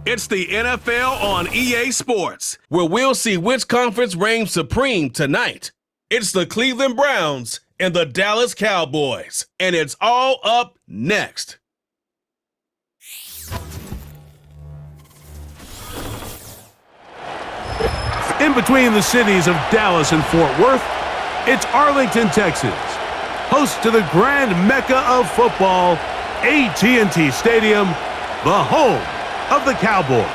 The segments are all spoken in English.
It's the NFL on EA Sports, where we'll see which conference reigns supreme tonight. It's the Cleveland Browns and the Dallas Cowboys, and it's all up next. In between the cities of Dallas and Fort Worth, it's Arlington, Texas, host to the grand mecca of football, AT&T Stadium, the home of the Cowboys.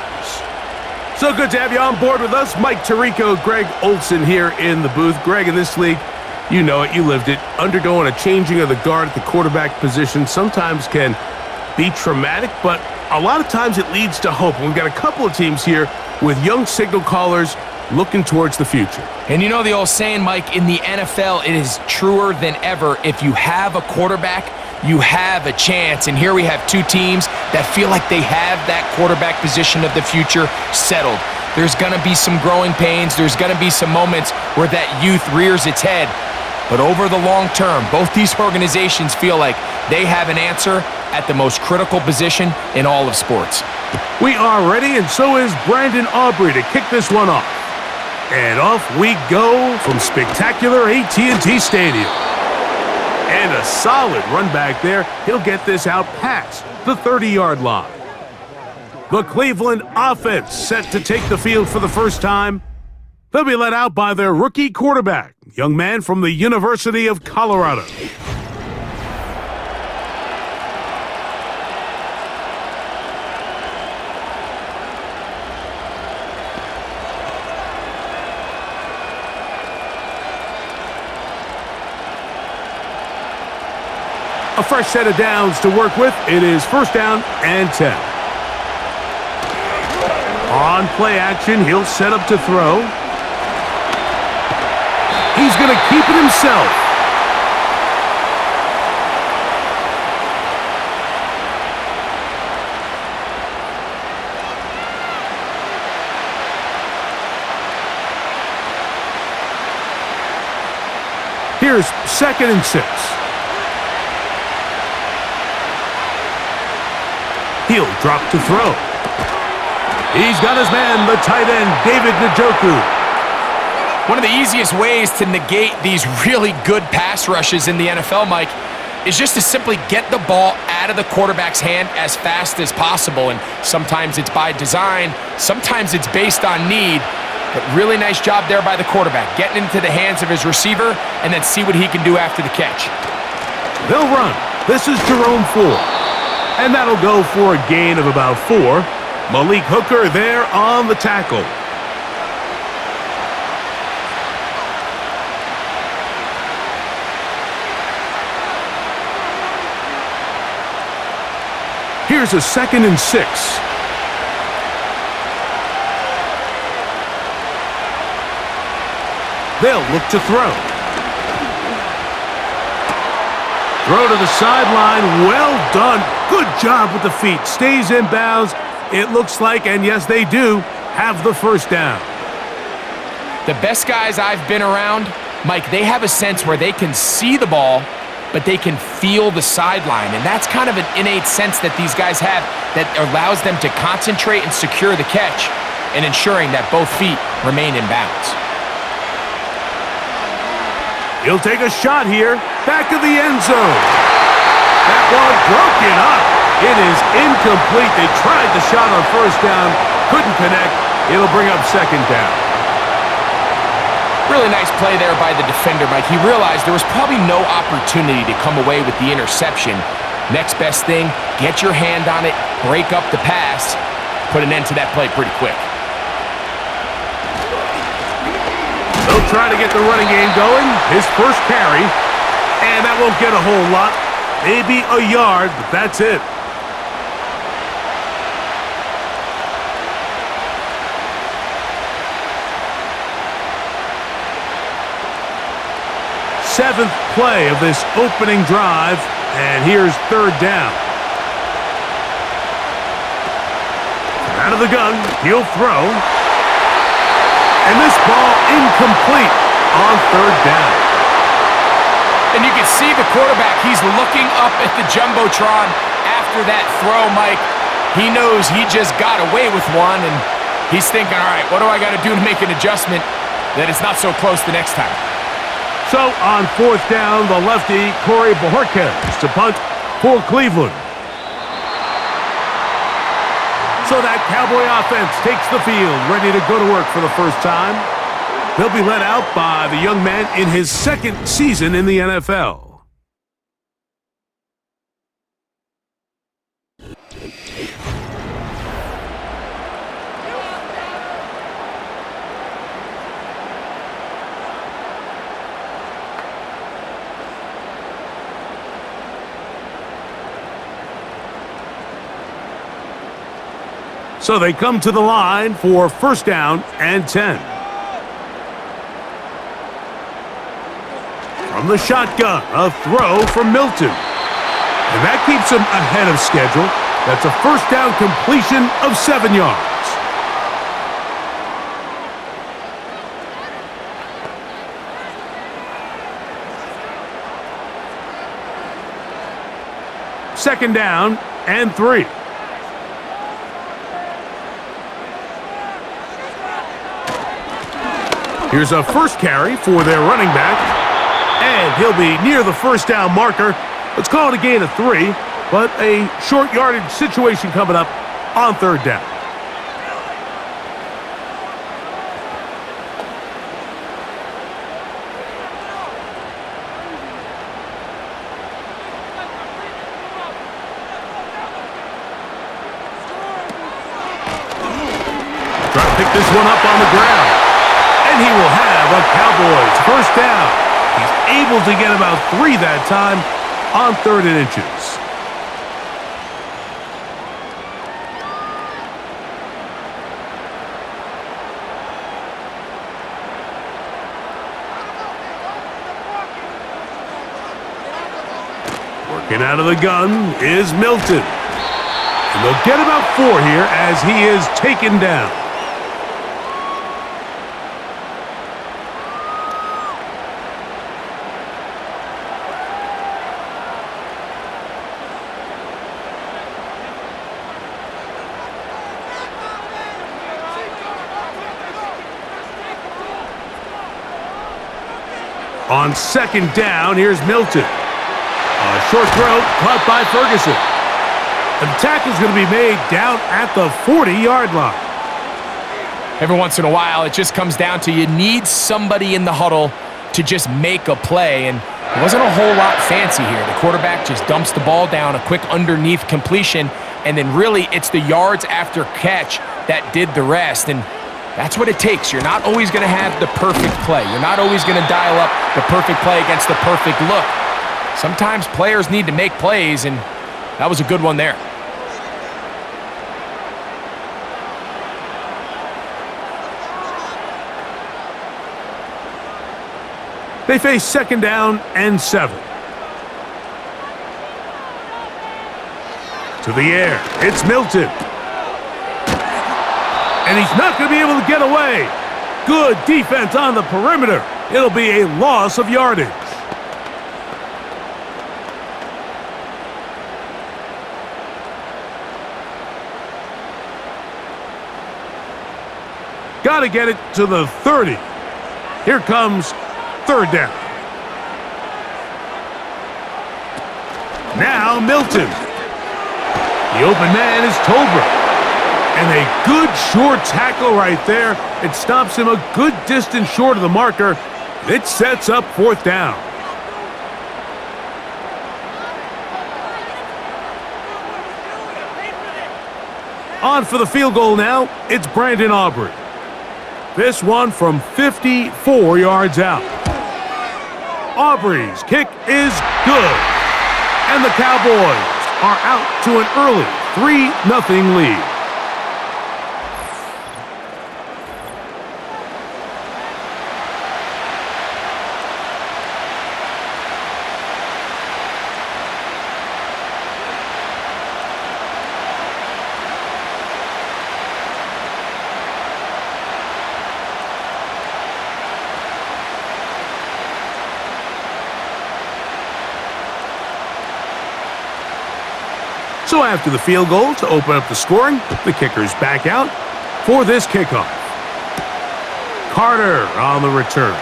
So good to have you on board with us. Mike Tirico, Greg Olson here in the booth. Greg, in this league, you know it, you lived it. Undergoing a changing of the guard at the quarterback position sometimes can be traumatic, but a lot of times it leads to hope. We've got a couple of teams here with young signal callers looking towards the future. And you know the old saying, Mike, in the NFL, it is truer than ever. If you have a quarterback, you have a chance. And here we have two teams that feel like they have that quarterback position of the future settled. There's going to be some growing pains. There's going to be some moments where that youth rears its head. But over the long term, both these organizations feel like they have an answer at the most critical position in all of sports. We are ready, and so is Brandon Aubrey to kick this one off. And off we go from spectacular AT&T Stadium. And a solid run back there. He'll get this out past the 30-yard line. The Cleveland offense set to take the field for the first time. They'll be led out by their rookie quarterback, young man from the University of Colorado. A fresh set of downs to work with. It is first down and 10. On play action, he'll set up to throw. He's going to keep it himself. Here's 2nd and 6. He'll drop to throw. He's got his man, the tight end, David Njoku. One of the easiest ways to negate these really good pass rushes in the NFL, Mike, is just to simply get the ball out of the quarterback's hand as fast as possible. And sometimes it's by design, sometimes it's based on need. But really nice job there by the quarterback, getting into the hands of his receiver and then see what he can do after the catch. They'll run. This is Jerome Ford. And that'll go for a gain of about 4. Malik Hooker there on the tackle. Here's a 2nd and 6. They'll look to throw. Throw to the sideline. Well done. Good job with the feet. Stays in bounds. It looks like, and yes, they do, have the first down. The best guys I've been around, Mike, they have a sense where they can see the ball, but they can feel the sideline. And that's kind of an innate sense that these guys have that allows them to concentrate and secure the catch and ensuring that both feet remain in bounds. He'll take a shot here. Back of the end zone. That one broken up. It is incomplete. They tried the shot on first down. Couldn't connect. It'll bring up 2nd down. Really nice play there by the defender, Mike. He realized there was probably no opportunity to come away with the interception. Next best thing, get your hand on it, break up the pass, put an end to that play pretty quick. They'll try to get the running game going. His first carry. And that won't get a whole lot. Maybe a yard, but that's it. Seventh play of this opening drive, and here's 3rd down. Out of the gun, he'll throw. And this ball incomplete on 3rd down. And you can see the quarterback, he's looking up at the Jumbotron after that throw, Mike. He knows he just got away with one, and he's thinking, all right, what do I got to do to make an adjustment that it's not so close the next time? So on 4th down, the lefty, Corey Bojorquez to punt for Cleveland. So that Cowboy offense takes the field, ready to go to work for the first time. They'll be led out by the young man in his 2nd season in the NFL. So they come to the line for 1st down and 10. From the shotgun, a throw from Milton. And that keeps him ahead of schedule. That's a 1st down completion of 7 yards. Second down and 3. Here's a first carry for their running back, and he'll be near the 1st down marker. Let's call it a gain of 3, but a short yardage situation coming up on 3rd down. Try to pick this one up on the ground. And he will have a Cowboys 1st down. He's able to get about 3 that time on 3rd and inches. Working out of the gun is Milton. And they'll get about 4 here as he is taken down. On 2nd down, here's Milton. A short throw caught by Ferguson. And the tackle's going to be made down at the 40-yard line. Every once in a while, it just comes down to you need somebody in the huddle to just make a play, and it wasn't a whole lot fancy here. The quarterback just dumps the ball down, a quick underneath completion, and then really it's the yards after catch that did the rest, and that's what it takes. You're not always going to have the perfect play. You're not always going to dial up the perfect play against the perfect look. Sometimes players need to make plays, and that was a good one there. They face 2nd down and 7. To the air, it's Milton. And he's not going to be able to get away. Good defense on the perimeter. It'll be a loss of yardage. Got to get it to the 30. Here comes 3rd down. Now Milton. The open man is Tolbert. And a good short tackle right there. It stops him a good distance short of the marker. It sets up 4th down. On for the field goal now, it's Brandon Aubrey. This one from 54 yards out. Aubrey's kick is good. And the Cowboys are out to an early 3-0 lead. So after the field goal to open up the scoring, the kicker's back out for this kickoff. Carter on the return.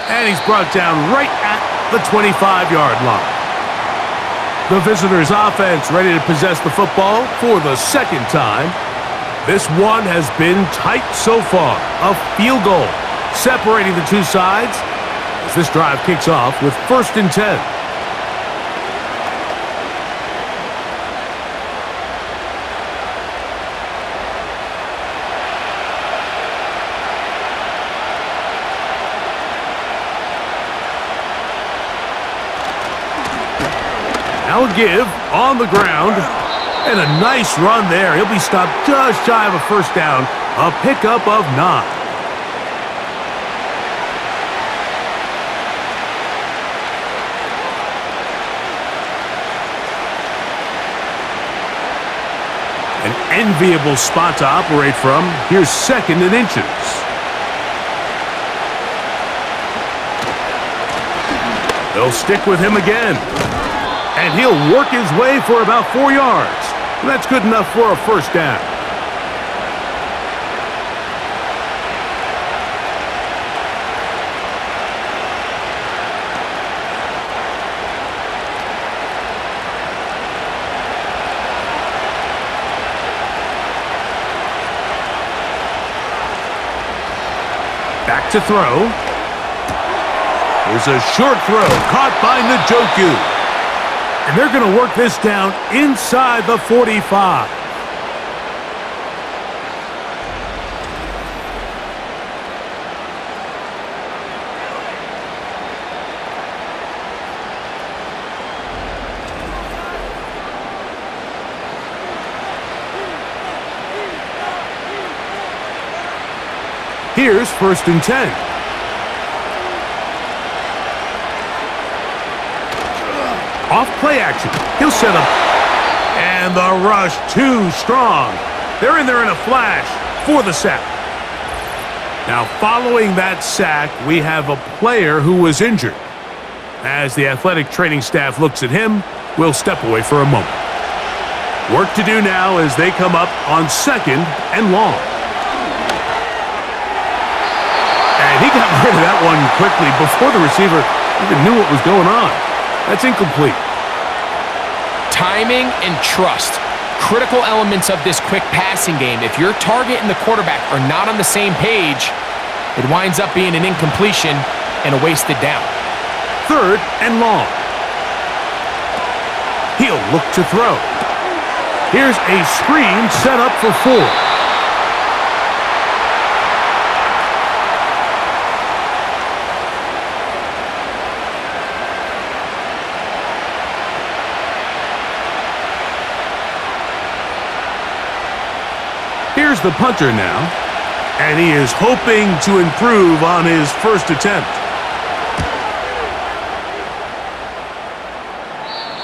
And he's brought down right at the 25-yard line. The visitors' offense ready to possess the football for the second time. This one has been tight so far. A field goal separating the two sides as this drive kicks off with 1st and 10. Now a give on the ground, and a nice run there. He'll be stopped just shy of a first down, a pickup of 9. An enviable spot to operate from. Here's 2nd and inches. They'll stick with him again. And he'll work his way for about 4 yards. That's good enough for a first down. Back to throw. Here's a short throw caught by Njoku. And they're going to work this down inside the 45. Here's 1st and 10. Off play action. He'll set up. And the rush too strong. They're in there in a flash for the sack. Now following that sack, we have a player who was injured. As the athletic training staff looks at him, we'll step away for a moment. Work to do now as they come up on 2nd and long. And he got rid of that one quickly before the receiver even knew what was going on. That's incomplete. Timing and trust. Critical elements of this quick passing game. If your target and the quarterback are not on the same page, it winds up being an incompletion and a wasted down. 3rd and long. He'll look to throw. Here's a screen set up for 4. Here's the punter now, and he is hoping to improve on his first attempt.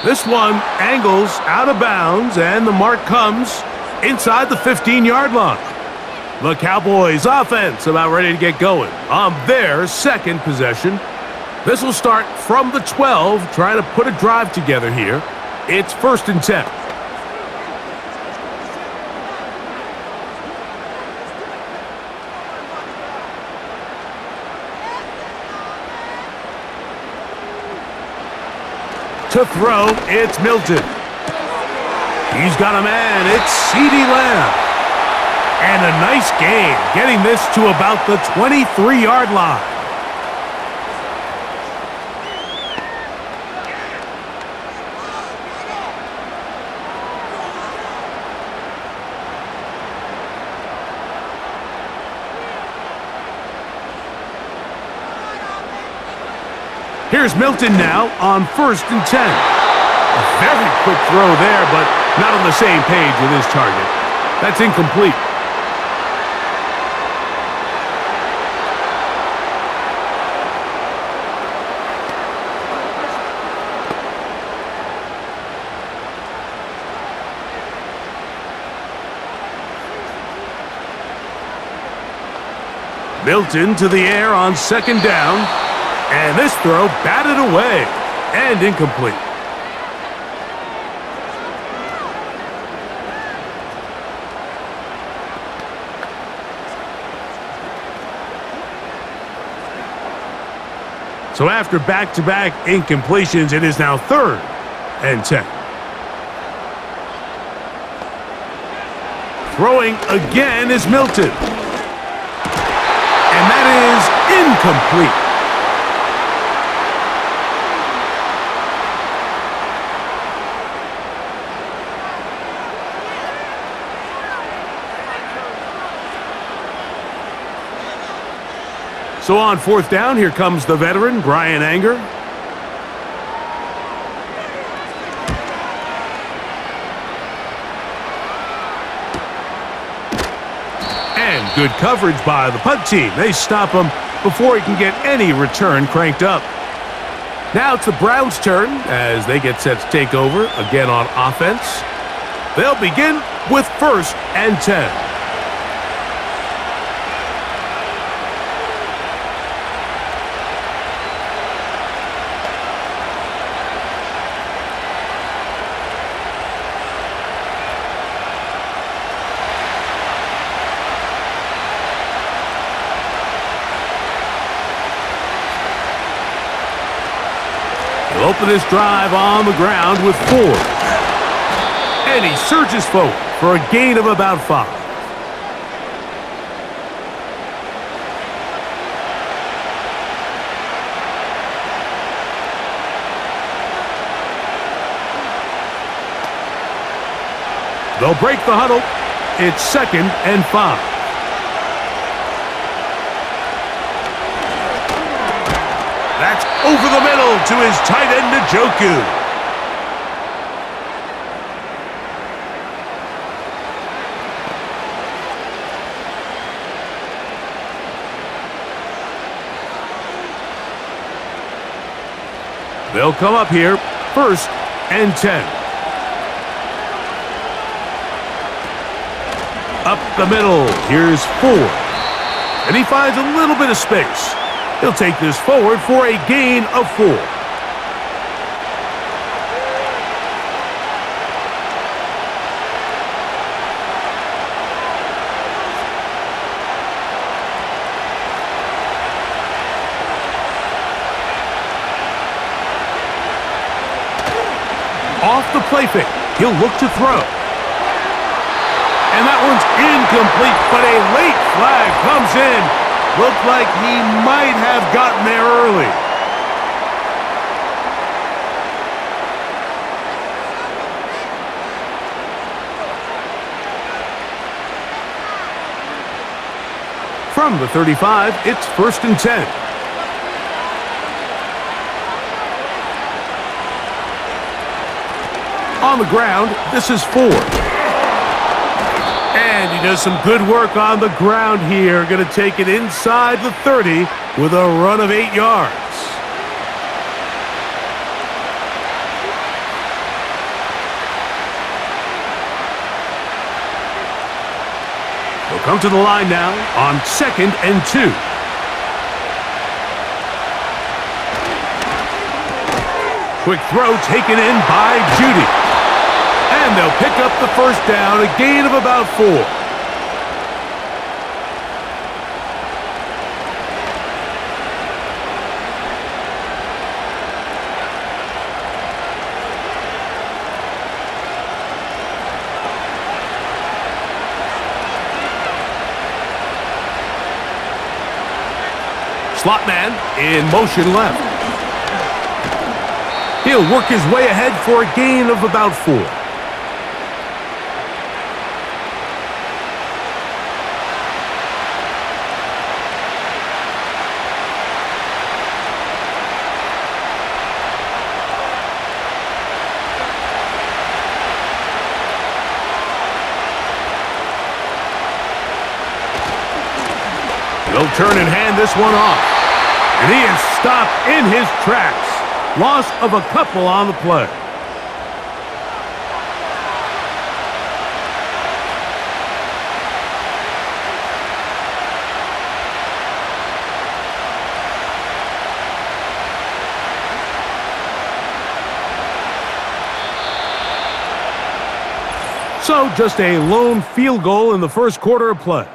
This one angles out of bounds, and the mark comes inside the 15-yard line. The Cowboys offense about ready to get going on their 2nd possession. This will start from the 12, trying to put a drive together here. It's 1st and 10. To throw, it's Milton. He's got a man. It's CeeDee Lamb. And a nice gain, getting this to about the 23-yard line. Here's Milton now on 1st and 10. A very quick throw there, but not on the same page with his target. That's incomplete. Milton to the air on 2nd down. And this throw batted away and incomplete. So after back-to-back incompletions, it is now 3rd and 10. Throwing again is Milton. And that is incomplete. So on 4th down, here comes the veteran, Brian Anger. And good coverage by the punt team. They stop him before he can get any return cranked up. Now it's the Browns' turn as they get set to take over again on offense. They'll begin with 1st and 10. He'll open this drive on the ground with 4. And he surges forward for a gain of about 5. They'll break the huddle. It's 2nd and 5. That's over the middle to his tight end, Njoku. They'll come up here, 1st and 10. Up the middle, here's 4. And he finds a little bit of space. He'll take this forward for a gain of 4. Off the play fake, he'll look to throw. And that one's incomplete, but a late flag comes in. Looked like he might have gotten there early. From the 35, it's 1st and 10. On the ground, this is 4. And he does some good work on the ground here. Going to take it inside the 30 with a run of 8 yards. He'll come to the line now on 2nd and 2. Quick throw taken in by Judy. And they'll pick up the 1st down, a gain of about 4. Slot man in motion left. He'll work his way ahead for a gain of about 4. He'll turn and hand this one off. And he is stopped in his tracks. Loss of a couple on the play. So just a lone field goal in the 1st quarter of play.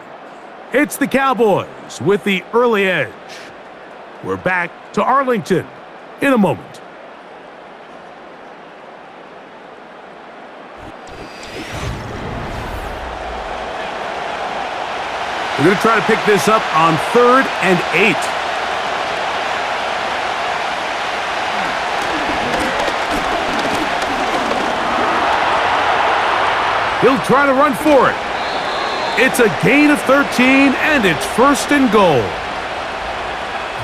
It's the Cowboys with the early edge. We're back to Arlington in a moment. We're going to try to pick this up on 3rd and 8. He'll try to run for it. It's a gain of 13, and it's 1st and goal.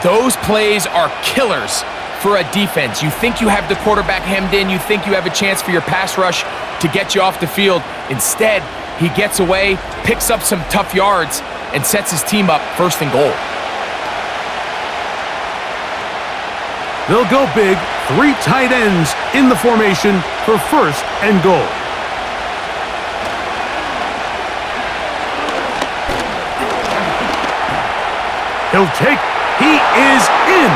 Those plays are killers for a defense. You think you have the quarterback hemmed in. You think you have a chance for your pass rush to get you off the field. Instead, he gets away, picks up some tough yards, and sets his team up 1st and goal. They'll go big, 3 tight ends in the formation for 1st and goal. He'll take, he is in.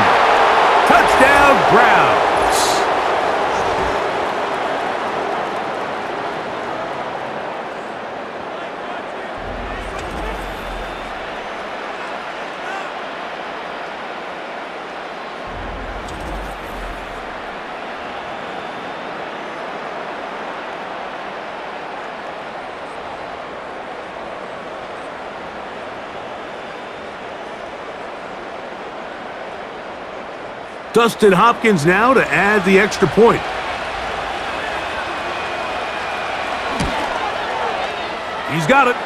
Touchdown, Browns. Dustin Hopkins now to add the extra point. He's got it.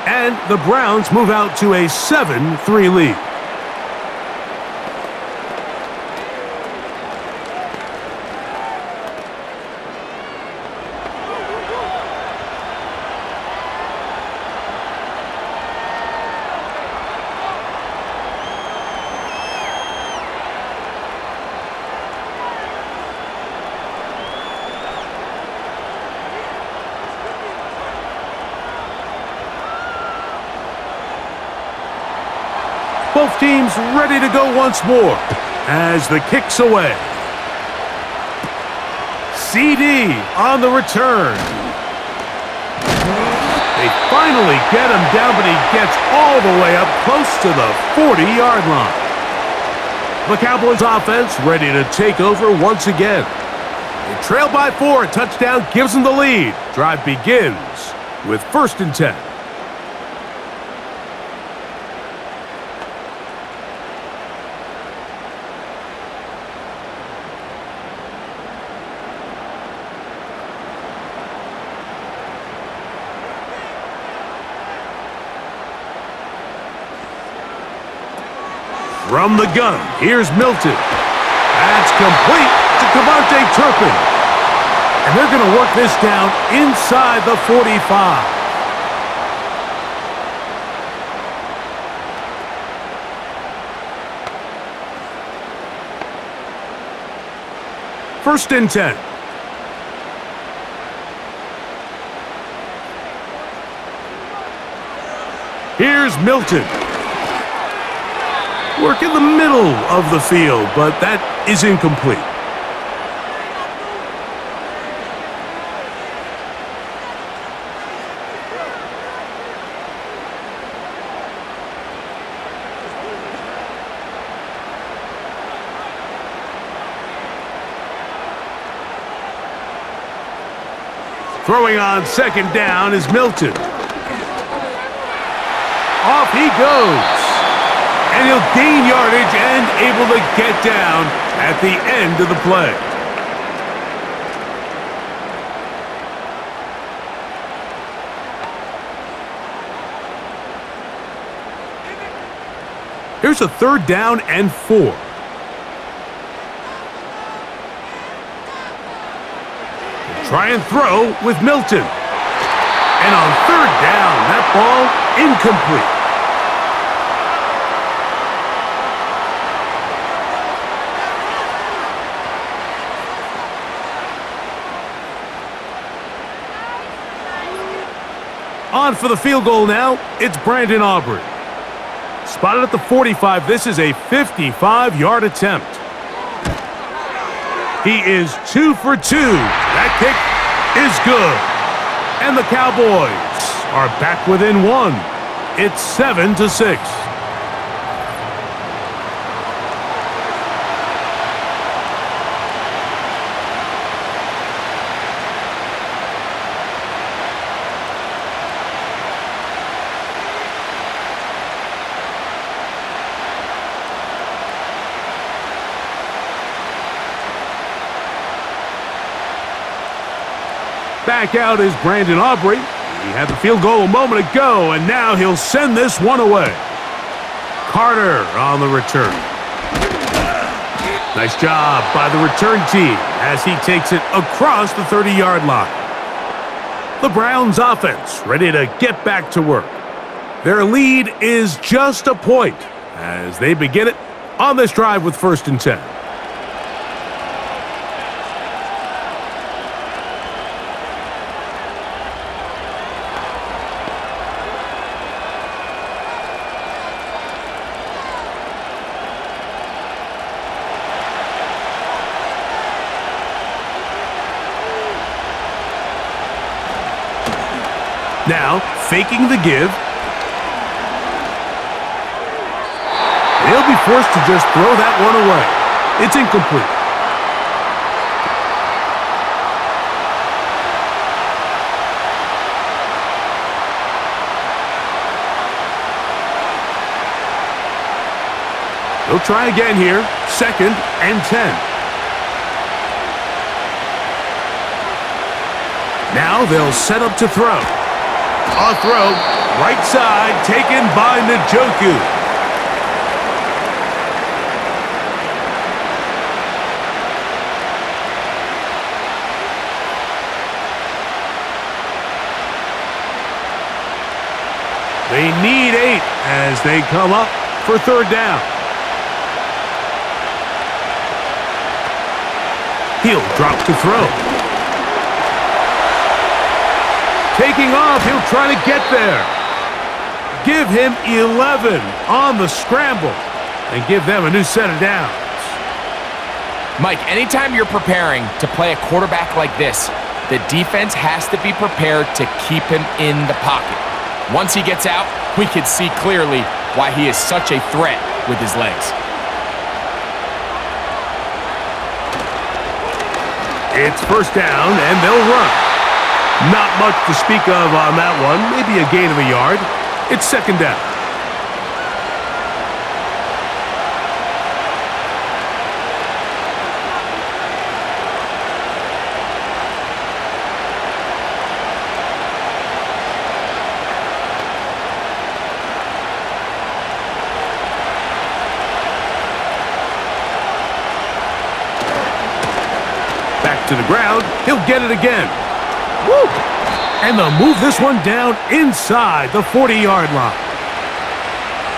And the Browns move out to a 7-3 lead. Both teams ready to go once more as the kick's away. CD on the return. They finally get him down, but he gets all the way up close to the 40-yard line. The Cowboys offense ready to take over once again. They trail by 4. A touchdown gives them the lead. Drive begins with 1st and 10. From the gun, here's Milton. That's complete to Cavante Turpin. And they're going to work this down inside the 45. First and 10. Here's Milton. Work in the middle of the field, but that is incomplete. Throwing on 2nd down is Milton. Off he goes. And he'll gain yardage and able to get down at the end of the play. Here's a 3rd down and 4. Try and throw with Milton. And on 3rd down, that ball incomplete. On for the field goal now, it's Brandon Aubrey. Spotted at the 45, this is a 55-yard attempt. He is 2 for 2. That kick is good. And the Cowboys are back within 1. It's 7-6. Back out is Brandon Aubrey. He had the field goal a moment ago, and now he'll send this one away. Carter on the return. Nice job by the return team as he takes it across the 30-yard line. The Browns offense ready to get back to work. Their lead is just a point as they begin it on this drive with 1st and 10. Now, faking the give. He'll be forced to just throw that one away. It's incomplete. He'll try again here. 2nd and 10. Now they'll set up to throw. On throw, right side, taken by Njoku. They need 8 as they come up for 3rd down. He'll drop to throw. Taking off, he'll try to get there. Give him 11 on the scramble and give them a new set of downs. Mike, anytime you're preparing to play a quarterback like this, the defense has to be prepared to keep him in the pocket. Once he gets out, we can see clearly why he is such a threat with his legs. It's 1st down, and they'll run. Not much to speak of on that one. Maybe a gain of a yard. It's 2nd down. Back to the ground. He'll get it again. Woo! And they'll move this one down inside the 40-yard line.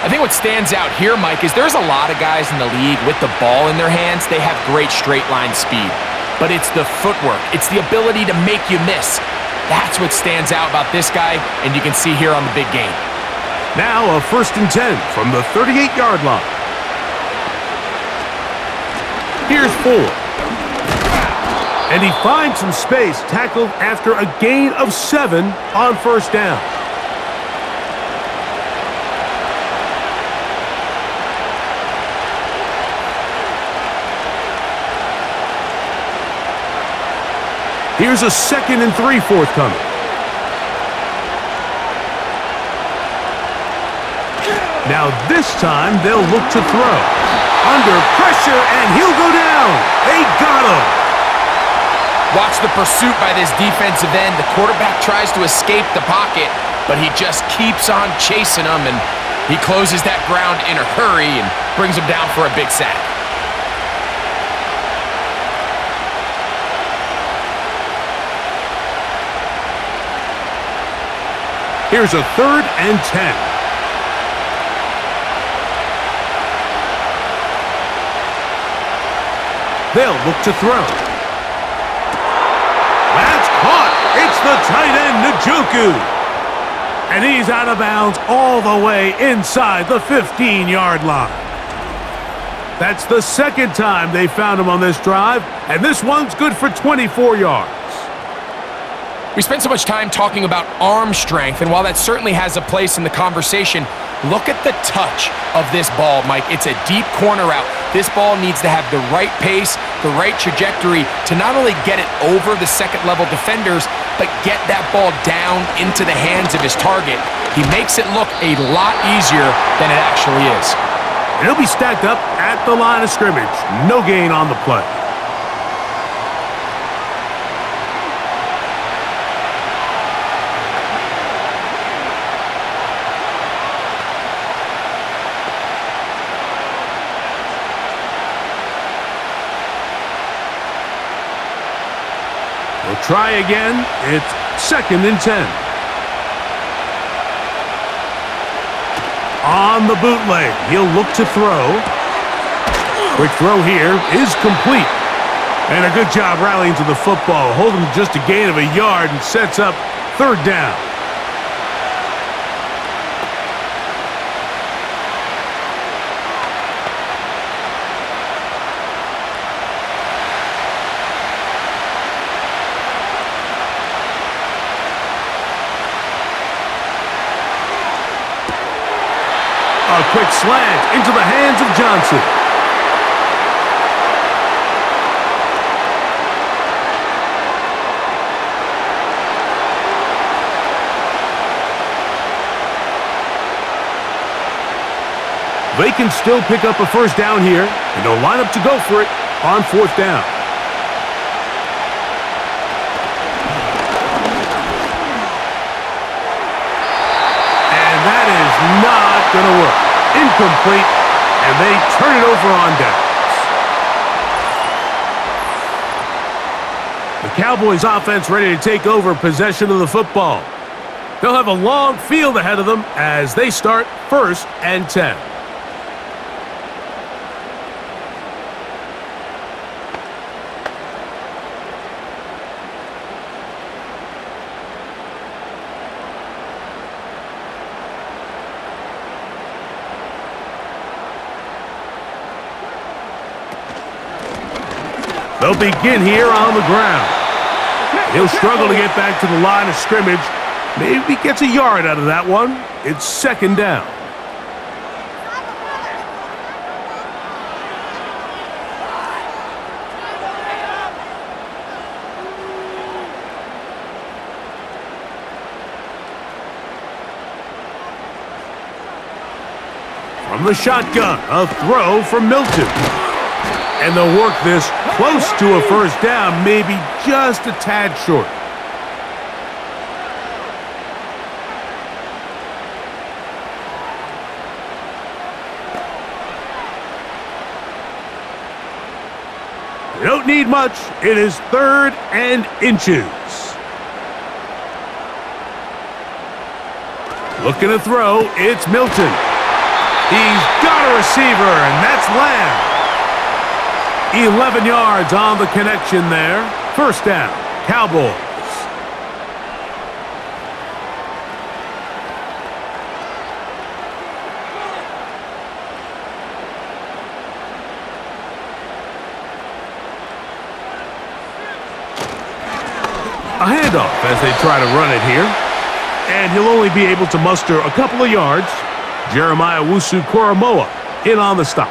I think what stands out here, Mike, is there's a lot of guys in the league with the ball in their hands. They have great straight-line speed. But it's the footwork. It's the ability to make you miss. That's what stands out about this guy, and you can see here on the big game. Now a 1st and 10 from the 38-yard line. Here's 4. And he finds some space, tackled after a gain of 7 on 1st down. Here's a 2nd and 3 forthcoming. Now this time they'll look to throw. Under pressure, and he'll go down. They got him. Watch the pursuit by this defensive end. The quarterback tries to escape the pocket, but he just keeps on chasing him, and he closes that ground in a hurry and brings him down for a big sack. Here's a 3rd and 10. They'll look to throw. That's caught. It's the tight end, Njoku. And he's out of bounds all the way inside the 15-yard line. That's the 2nd time they found him on this drive, and this one's good for 24 yards. We spent so much time talking about arm strength, and while that certainly has a place in the conversation, look at the touch of this ball, Mike. It's a deep corner route. This ball needs to have the right pace, the right trajectory to not only get it over the 2nd-level defenders, but get that ball down into the hands of his target. He makes it look a lot easier than it actually is. And he'll be stacked up at the line of scrimmage. No gain on the play. They'll try again. It's 2nd and 10. On the bootleg, he'll look to throw. Quick throw here is complete. And a good job rallying to the football, holding just a gain of a yard and sets up 3rd down. A quick slant into the hands of Johnson. They can still pick up a 1st down here, and they'll line up to go for it on 4th down. And that is not going to work. Incomplete, and they turn it over on downs. The Cowboys offense ready to take over possession of the football. They'll have a long field ahead of them as they start 1st and 10. They'll begin here on the ground. He'll struggle to get back to the line of scrimmage. Maybe gets a yard out of that one. It's 2nd down. From the shotgun, a throw from Milton. And they'll work this close to a 1st down, maybe just a tad short. They don't need much. It is 3rd and inches. Looking to throw, it's Milton. He's got a receiver, and that's Lamb. 11 yards on the connection there. 1st down, Cowboys. A handoff as they try to run it here. And he'll only be able to muster a couple of yards. Jeremiah Owusu-Koramoah in on the stop.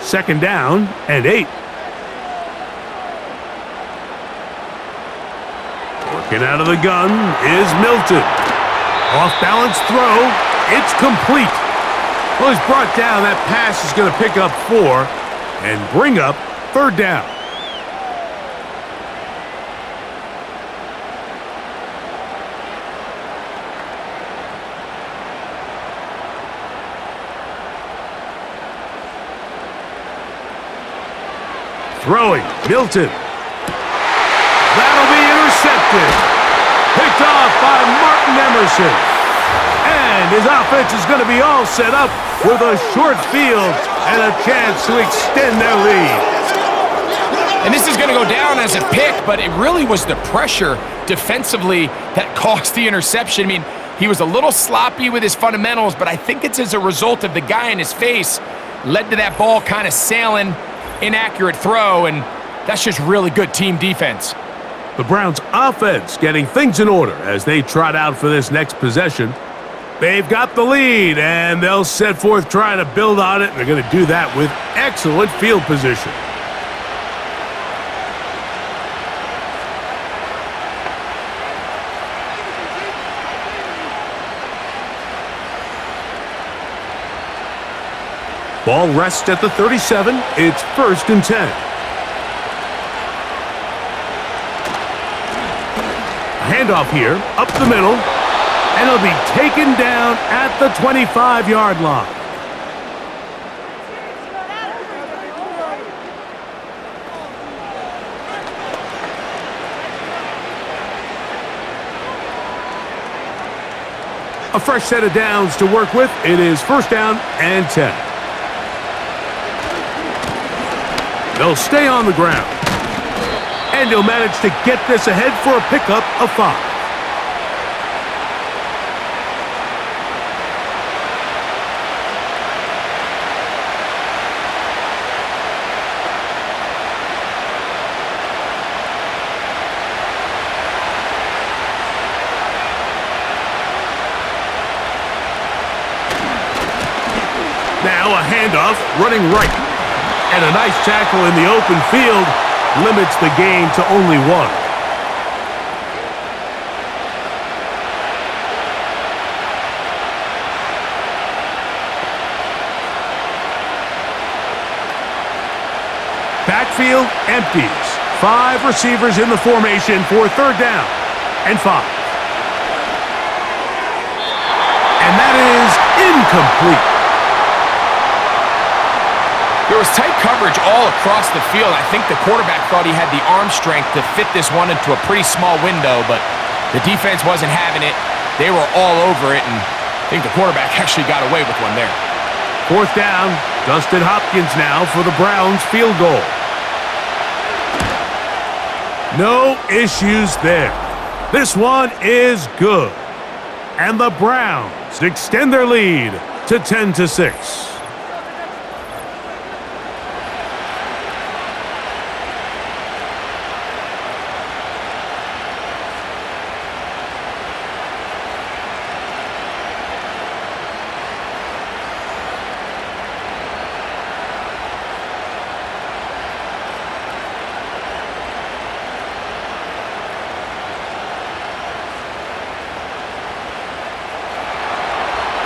Second down and 8. Working out of the gun is Milton. Off-balance throw. It's complete. Well, he's brought down. That pass is going to pick up 4 and bring up 3rd down. Throwing, Milton. That'll be intercepted. Picked off by Martin Emerson. And his offense is going to be all set up with a short field and a chance to extend their lead. And this is going to go down as a pick, but it really was the pressure defensively that caused the interception. I mean, he was a little sloppy with his fundamentals, but I think it's as a result of the guy in his face led to that ball kind of sailing. Inaccurate throw, and that's just really good team defense. The Browns' offense getting things in order as they trot out for this next possession. They've got the lead, and they'll set forth trying to build on it. They're going to do that with excellent field position. Ball rests at the 37. It's 1st and 10. Handoff here, up the middle. And he'll be taken down at the 25-yard line. A fresh set of downs to work with. It is first down and 10. They'll stay on the ground. And he'll manage to get this ahead for a pickup of 5. Now a handoff, running right. And a nice tackle in the open field limits the gain to only 1. Backfield empties. 5 receivers in the formation for third down and 5. And that is incomplete. There was tight coverage all across the field. I think the quarterback thought he had the arm strength to fit this one into a pretty small window, but the defense wasn't having it. They were all over it, and I think the quarterback actually got away with one there. Fourth down, Dustin Hopkins now for the Browns field goal. No issues there. This one is good. And the Browns extend their lead to 10-6.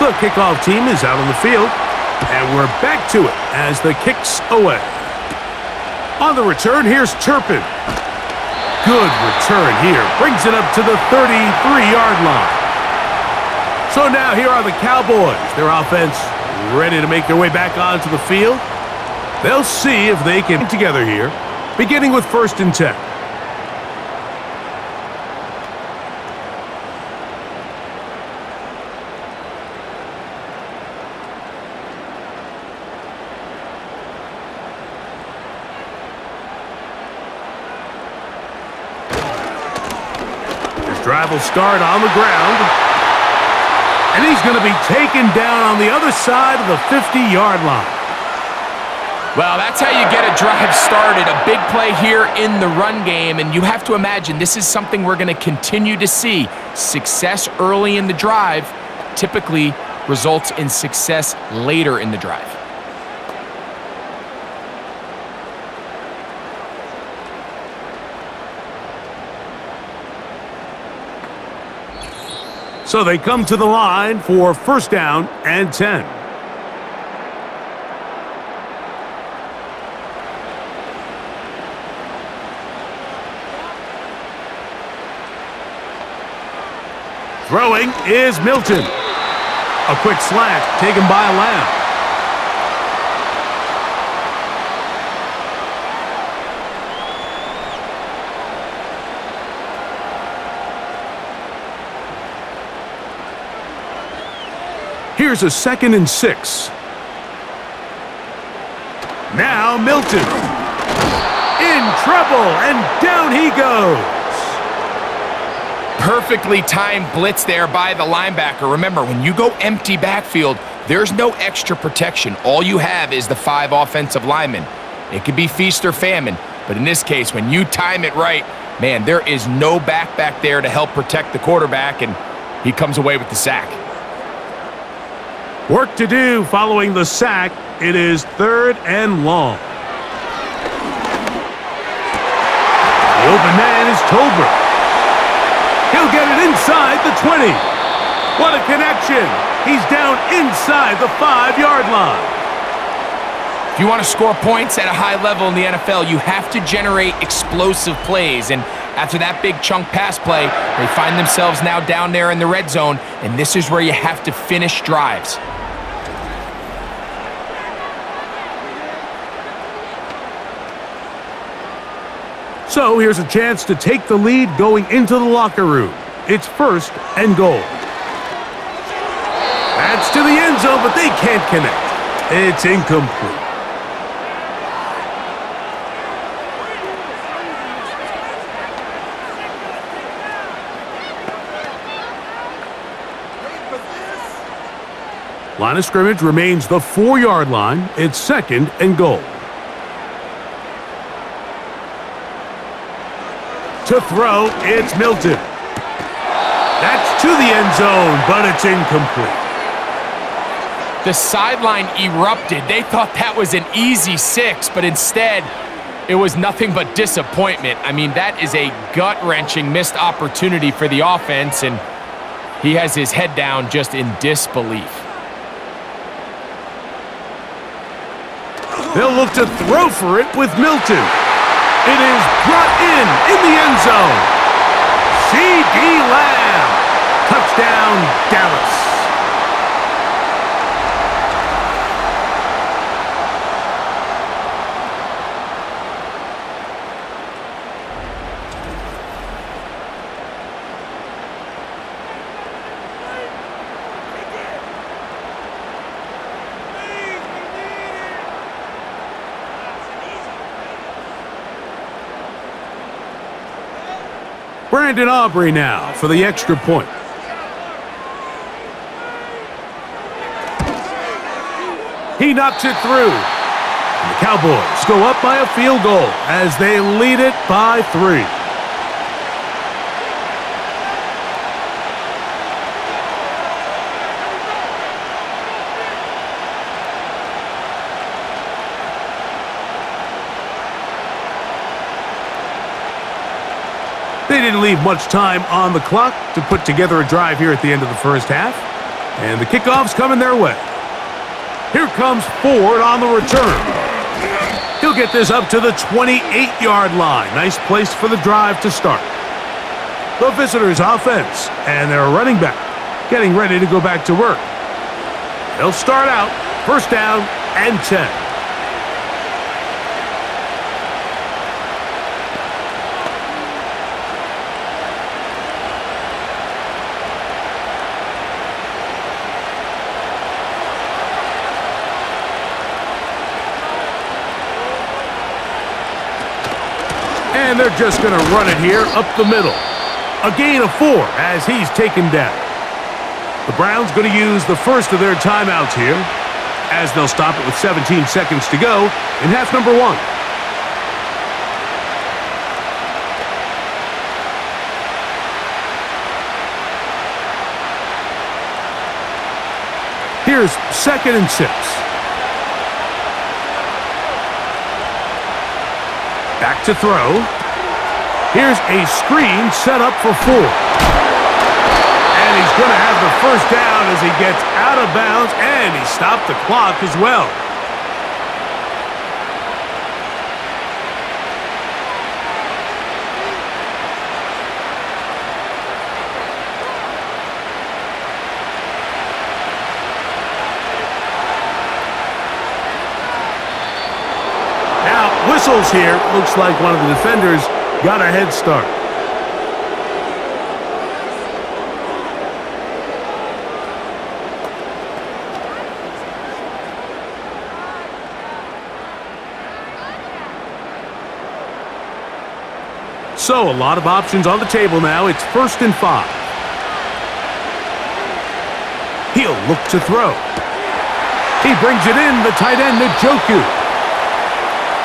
The kickoff team is out on the field, and we're back to it as the kick's away. On the return, here's Turpin. Good return here. Brings it up to the 33-yard line. So now here are the Cowboys. Their offense ready to make their way back onto the field. They'll see if they can get together here, beginning with first and 10. Drive will start on the ground. And he's going to be taken down on the other side of the 50-yard line. Well, that's how you get a drive started. A big play here in the run game. And you have to imagine this is something we're going to continue to see. Success early in the drive typically results in success later in the drive. So they come to the line for first down and 10. Throwing is Milton. A quick slant taken by Lamb. Here's a 2nd and 6. Now Milton. In trouble, and down he goes. Perfectly timed blitz there by the linebacker. Remember, when you go empty backfield, there's no extra protection. All you have is the 5 offensive linemen. It could be feast or famine, but in this case, when you time it right, man, there is no back there to help protect the quarterback, and he comes away with the sack. Work to do following the sack. It is 3rd and long. The open man is Tolbert. He'll get it inside the 20. What a connection. He's down inside the 5-yard line. If you want to score points at a high level in the NFL, you have to generate explosive plays. And After that big chunk pass play, they find themselves now down there in the red zone, and this is where you have to finish drives. So here's a chance to take the lead going into the locker room. It's 1st and goal. That's to the end zone, but they can't connect. It's incomplete. Line of scrimmage remains the 4-yard line. It's 2nd and goal. To throw, it's Milton. That's to the end zone, but it's incomplete. The sideline erupted. They thought that was an easy 6, but instead, it was nothing but disappointment. I mean, that is a gut-wrenching missed opportunity for the offense, and he has his head down just in disbelief. They'll look to throw for it with Milton. It is brought in the end zone. C.D. Lamb. Touchdown, Dallas. Brandon Aubrey now for the extra point. He knocks it through. And the Cowboys go up by a field goal as they lead it by 3. They didn't leave much time on the clock to put together a drive here at the end of the first half. And the kickoff's coming their way. Here comes Ford on the return. He'll get this up to the 28-yard line. Nice place for the drive to start. The visitors' offense and their running back getting ready to go back to work. They'll start out 1st down and 10. And they're just going to run it here up the middle. A gain of 4 as he's taken down. The Browns going to use the first of their timeouts here as they'll stop it with 17 seconds to go in half number 1. Here's 2nd and 6. Back to throw. Here's a screen set up for 4. And he's going to have the 1st down as he gets out of bounds, and he stopped the clock as well. Whistles here. Looks like one of the defenders got a head start. So a lot of options on the table now. It's 1st and 5. He'll look to throw. He brings it in, the tight end, Njoku.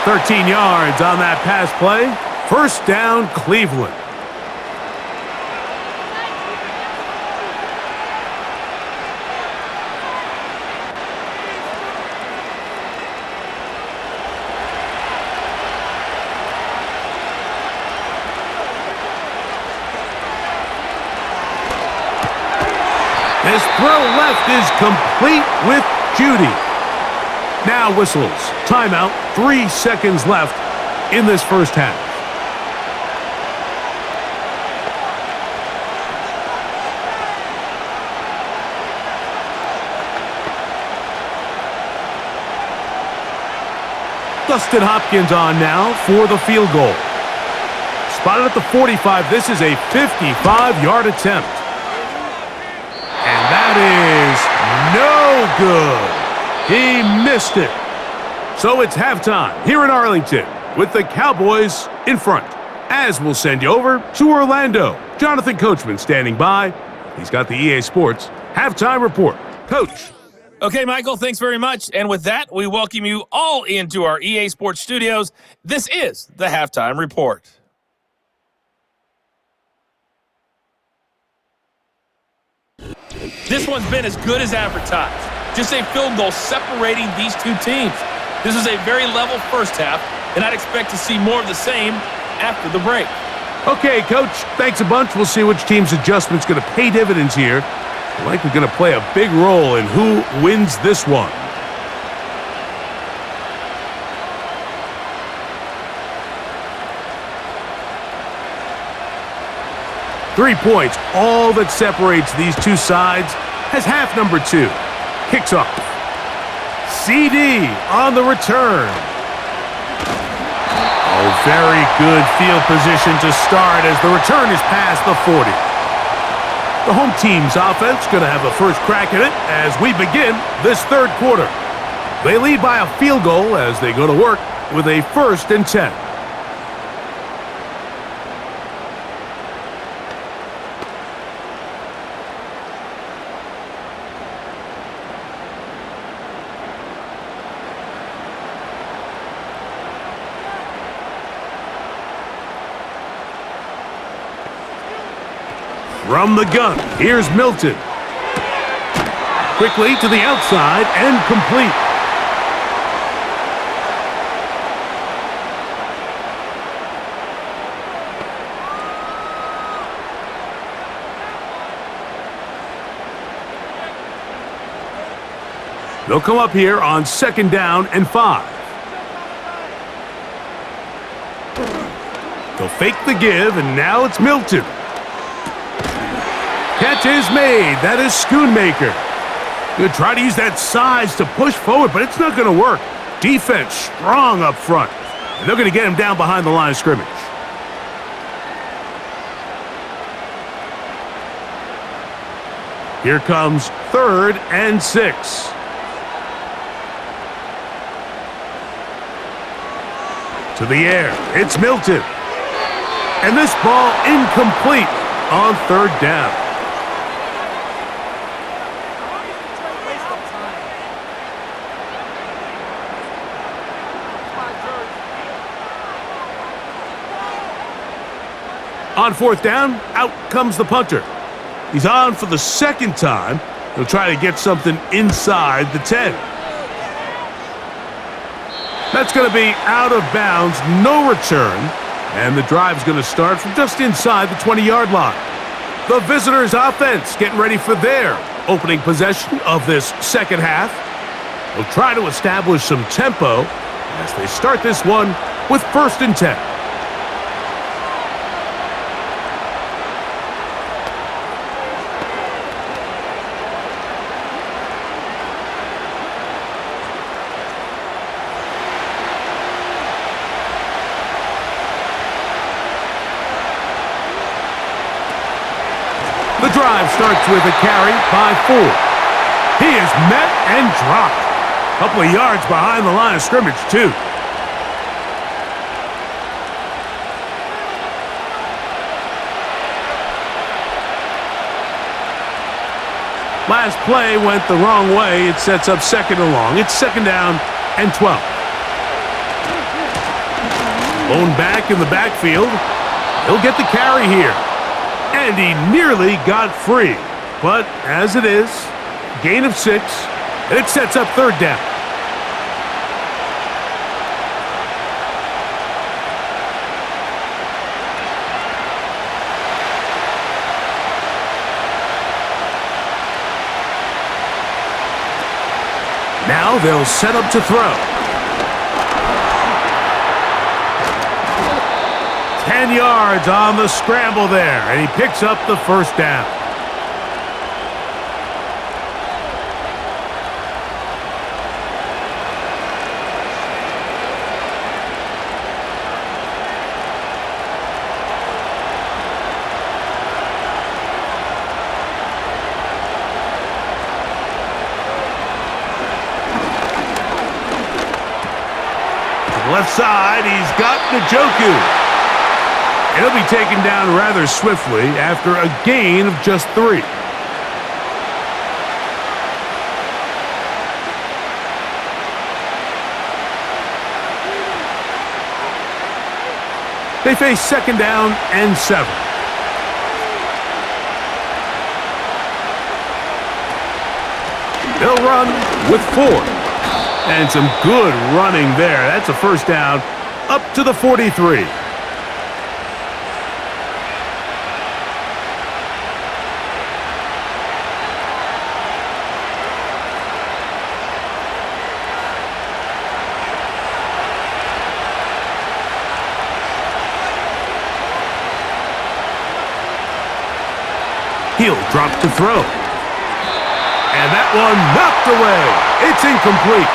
13 yards on that pass play. 1st down, Cleveland. This throw left is complete with Judy. Now whistles. Timeout. 3 seconds left in this first half. Justin Hopkins on now for the field goal. Spotted at the 45, this is a 55-yard attempt. And that is no good. He missed it. So it's halftime here in Arlington with the Cowboys in front. As we'll send you over to Orlando. Jonathan Coachman standing by. He's got the EA Sports halftime report. Coach. Okay, Michael, thanks very much. And with that, we welcome you all into our EA Sports studios. This is the halftime report. This one's been as good as advertised. Just a field goal separating these two teams. This is a very level first half, and I'd expect to see more of the same after the break. Okay, Coach, thanks a bunch. We'll see which team's adjustment's going to pay dividends here. Likely going to play a big role in who wins this one. Three points, all that separates these two sides, has half number 2. Kicks off. CD on the return. Oh, very good field position to start as the return is past the 40. The home team's offense going to have a first crack at it as we begin this third quarter. They lead by a field goal as they go to work with a 1st and 10. From the gun, here's Milton. Quickly to the outside and complete. They'll come up here on 2nd down and 5. They'll fake the give, and now it's Milton. Catch is made. That is Schoonmaker. Going to try to use that size to push forward, but it's not going to work. Defense strong up front. And they're going to get him down behind the line of scrimmage. Here comes 3rd and 6. To the air. It's Milton. And this ball incomplete on 3rd down. On 4th down, out comes the punter. He's on for the 2nd time. He'll try to get something inside the 10. That's going to be out of bounds, no return, and the drive's going to start from just inside the 20-yard line. The visitors' offense getting ready for their opening possession of this second half. They'll try to establish some tempo as they start this one with 1st and 10. The drive starts with a carry by 4. He is met and dropped. A couple of yards behind the line of scrimmage, too. Last play went the wrong way. It sets up 2nd and long. It's 2nd down and 12. Blown back in the backfield. He'll get the carry here. And he nearly got free. But as it is, gain of 6, and it sets up 3rd down. Now they'll set up to throw. 10 yards on the scramble there, and he picks up the 1st down. left side, he's got Njoku. He'll be taken down rather swiftly after a gain of just 3. They face 2nd down and 7. They'll run with 4. And some good running there. That's a 1st down up to the 43. He'll drop to throw. And that one knocked away. It's incomplete.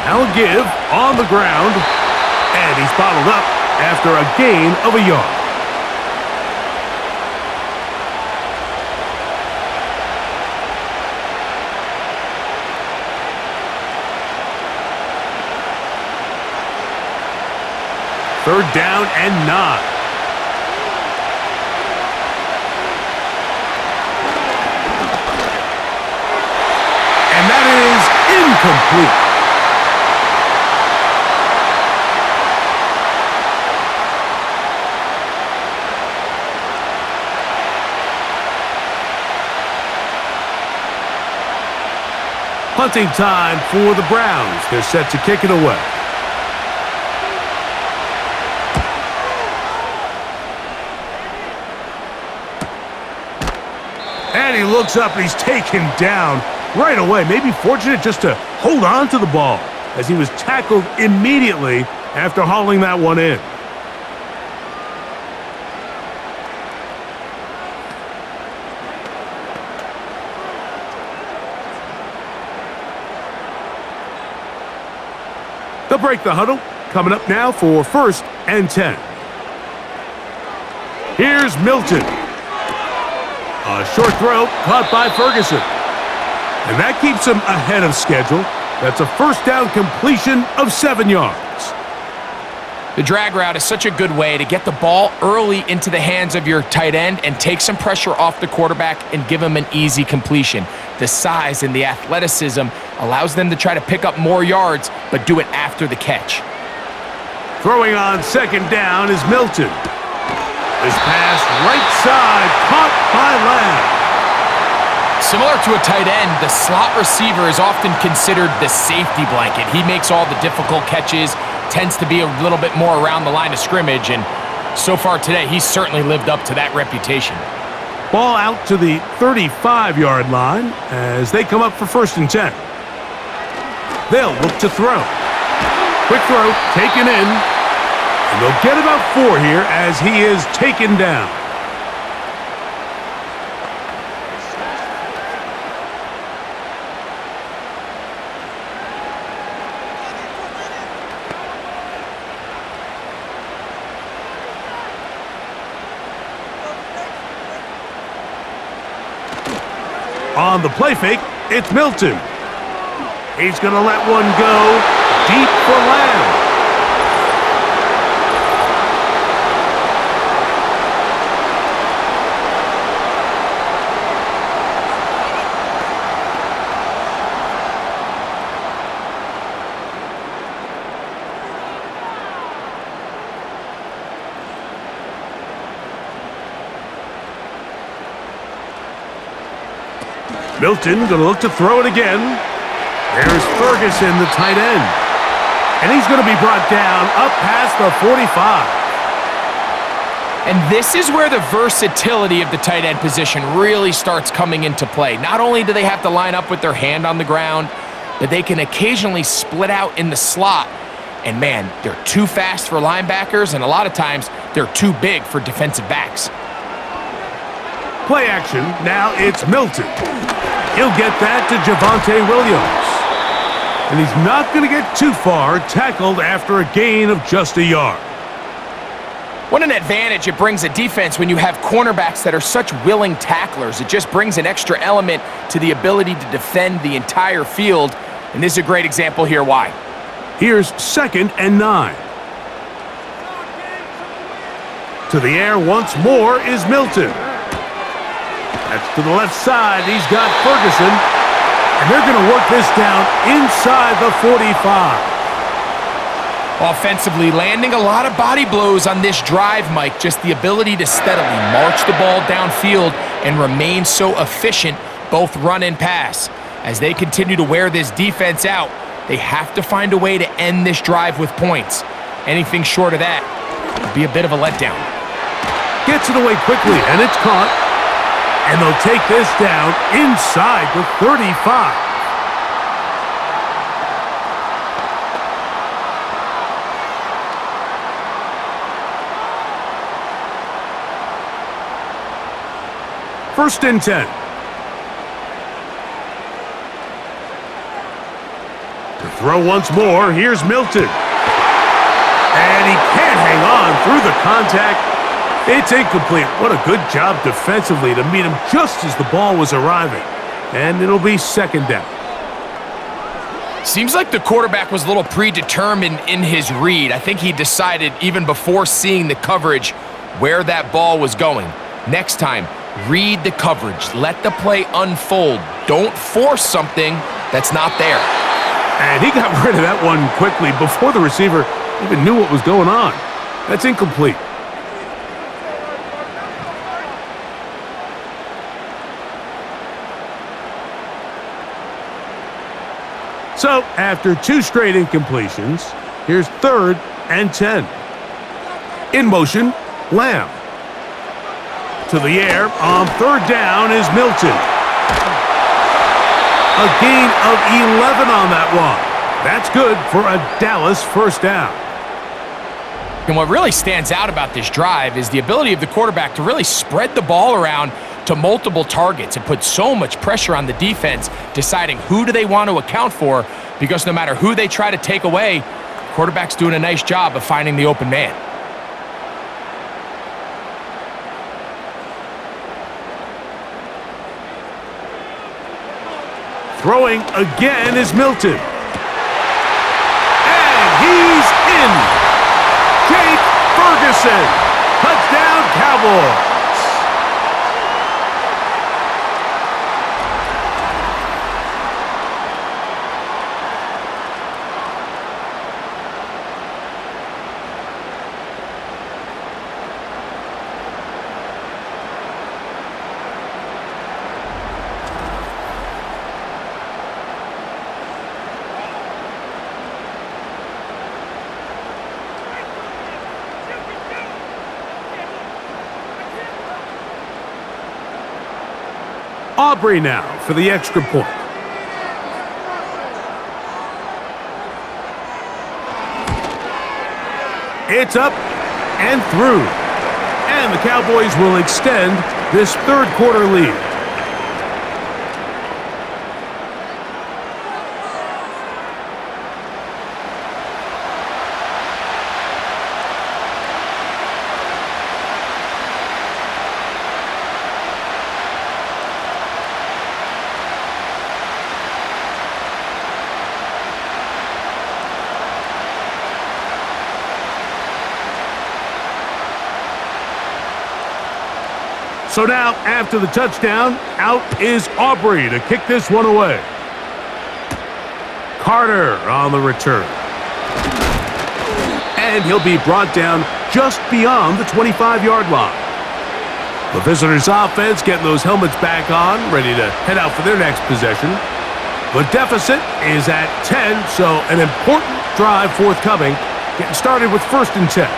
Now a give on the ground. And he's bottled up after a gain of a yard. Third down and 9. And that is incomplete. Punting time for the Browns. They're set to kick it away. And he looks up and he's taken down right away. Maybe fortunate just to hold on to the ball as he was tackled immediately after hauling that one in. They'll break the huddle. Coming up now for 1st and 10. Here's Milton. A short throw caught by Ferguson. And that keeps him ahead of schedule. That's a 1st down completion of 7 yards. The drag route is such a good way to get the ball early into the hands of your tight end and take some pressure off the quarterback and give him an easy completion. The size and the athleticism allows them to try to pick up more yards, but do it after the catch. Throwing on 2nd down is Milton. This pass right side, caught by Lamb. Similar to a tight end, the slot receiver is often considered the safety blanket. He makes all the difficult catches, tends to be a little bit more around the line of scrimmage, and so far today, he's certainly lived up to that reputation. Ball out to the 35-yard line as they come up for 1st and 10. They'll look to throw. Quick throw, taken in. And they'll get about 4 here as he is taken down. On the play fake, it's Milton. He's going to let one go deep for Lamb. Milton going to look to throw it again. There's Ferguson, the tight end. And he's going to be brought down up past the 45. And this is where the versatility of the tight end position really starts coming into play. Not only do they have to line up with their hand on the ground, but they can occasionally split out in the slot. And man, they're too fast for linebackers, and a lot of times they're too big for defensive backs. Play action. Now it's Milton. He'll get that to Javonte Williams. And he's not going to get too far, tackled after a gain of just a yard. What an advantage it brings a defense when you have cornerbacks that are such willing tacklers. It just brings an extra element to the ability to defend the entire field. And this is a great example here why. Here's 2nd and 9. To the air once more is Milton. That's to the left side. He's got Ferguson. And they're going to work this down inside the 45. Offensively, landing a lot of body blows on this drive, Mike. Just the ability to steadily march the ball downfield and remain so efficient, both run and pass. As they continue to wear this defense out, they have to find a way to end this drive with points. Anything short of that would be a bit of a letdown. Gets it away quickly, and it's caught. And they'll take this down inside the 35. First and 10. To throw once more, here's Milton. And he can't hang on through the contact. It's incomplete. What a good job defensively to meet him just as the ball was arriving. And it'll be 2nd down. Seems like the quarterback was a little predetermined in his read. I think he decided even before seeing the coverage where that ball was going. Next time, read the coverage. Let the play unfold. Don't force something that's not there. And he got rid of that one quickly before the receiver even knew what was going on. That's incomplete. So, after 2 straight incompletions, here's 3rd and 10. In motion, Lamb. To the air on 3rd down is Milton. A gain of 11 on that one. That's good for a Dallas 1st down. And what really stands out about this drive is the ability of the quarterback to really spread the ball around to multiple targets and put so much pressure on the defense, deciding who do they want to account for, because no matter who they try to take away, the quarterback's doing a nice job of finding the open man. Throwing again is Milton. And he's in. Jake Ferguson. Touchdown, Cowboys. Aubrey now for the extra point. It's up and through. And the Cowboys will extend this 3rd quarter lead. So now, after the touchdown, out is Aubrey to kick this one away. Carter on the return. And he'll be brought down just beyond the 25-yard line. The visitors' offense getting those helmets back on, ready to head out for their next possession. The deficit is at 10, so an important drive forthcoming, getting started with 1st and 10.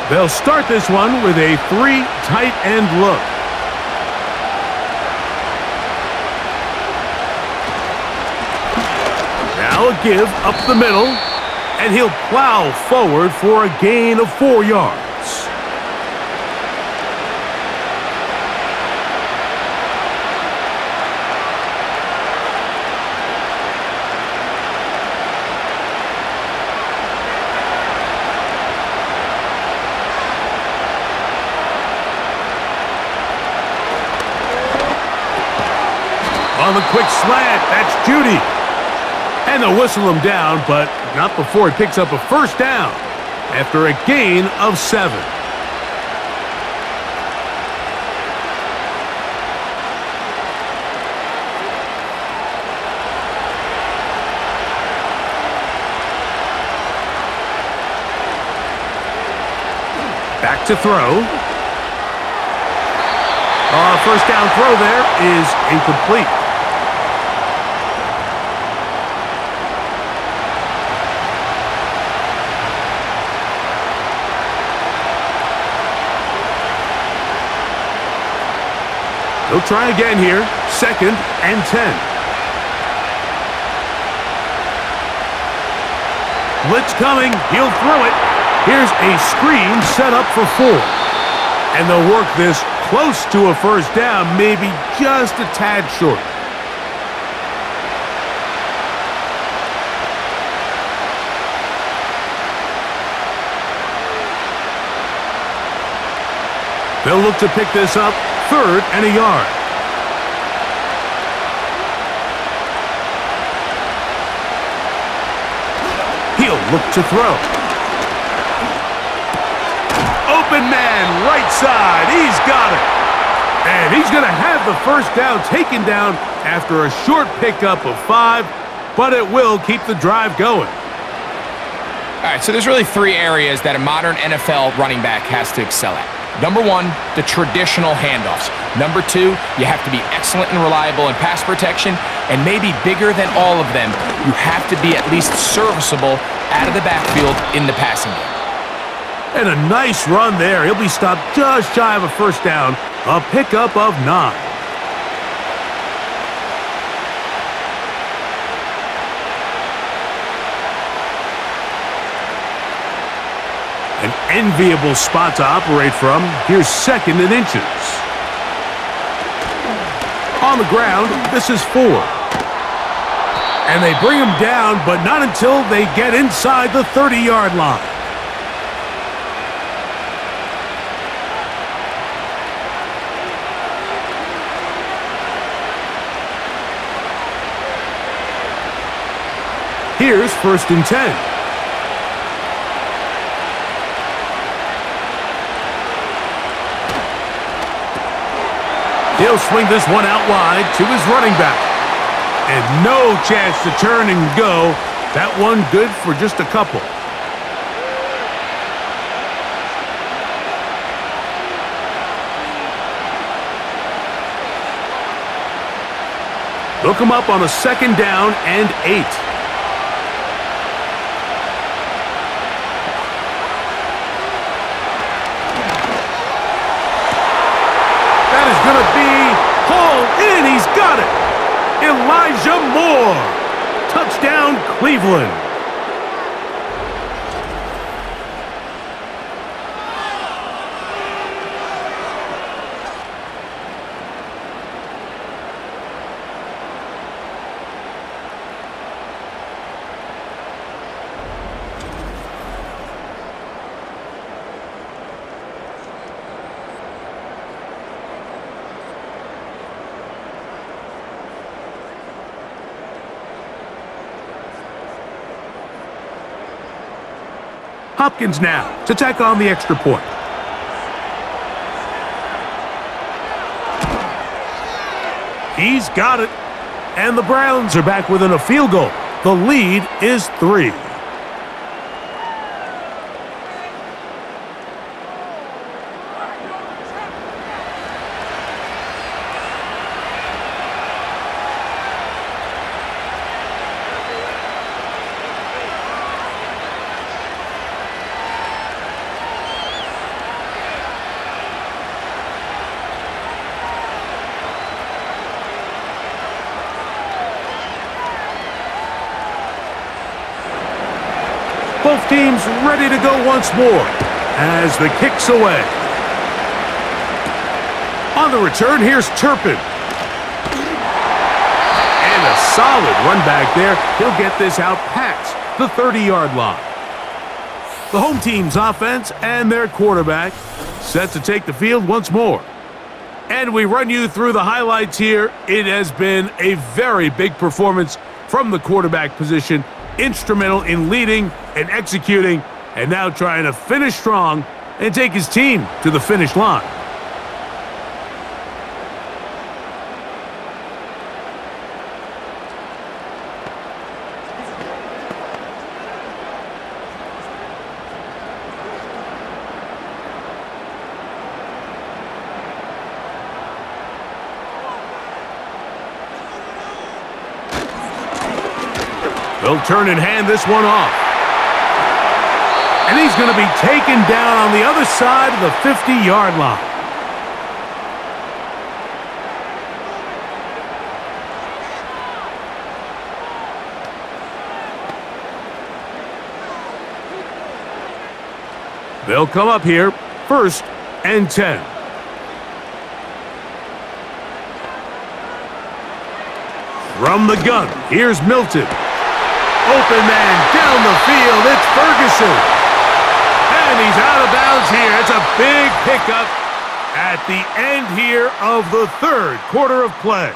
They'll start this one with a 3 tight end look. Now a give up the middle, and he'll plow forward for a gain of 4 yards. On the quick slant, that's Judy. And they'll whistle him down, but not before he picks up a first down after a gain of 7. Back to throw. First down throw there is incomplete. They'll try again here. 2nd and 10. Blitz coming. He'll throw it. Here's a screen set up for 4. And they'll work this close to a first down, maybe just a tad short. They'll look to pick this up, 3rd and a yard. He'll look to throw. Open man, right side. He's got it. And he's going to have the first down taken down after a short pickup of 5, but it will keep the drive going. All right, so there's really 3 areas that a modern NFL running back has to excel at. Number 1, the traditional handoffs. Number 2, you have to be excellent and reliable in pass protection. And maybe bigger than all of them, you have to be at least serviceable out of the backfield in the passing game. And a nice run there. He'll be stopped just shy of a first down. A pickup of 9. An enviable spot to operate from. Here's 2nd and inches. On the ground, this is 4. And they bring him down, but not until they get inside the 30-yard line. Here's 1st and 10. He'll swing this one out wide to his running back. And no chance to turn and go. That one good for just a couple. They'll come up on a 2nd down and 8. Going to be hauled in. He's got it. Elijah Moore. Touchdown, Cleveland. Hopkins now to tack on the extra point. He's got it. And the Browns are back within a field goal. The lead is 3. Both teams ready to go once more as the kick's away. On the return, here's Turpin. And a solid run back there. He'll get this out past the 30-yard line. The home team's offense and their quarterback set to take the field once more. And we run you through the highlights here. It has been a very big performance from the quarterback position, instrumental in leading and executing, and now trying to finish strong and take his team to the finish line. They'll turn and hand this one off. And he's going to be taken down on the other side of the 50-yard line. They'll come up here, 1st and 10. From the gun, here's Milton. Open man down the field, it's Ferguson. And he's out of bounds here. It's a big pickup at the end here of the 3rd quarter of play.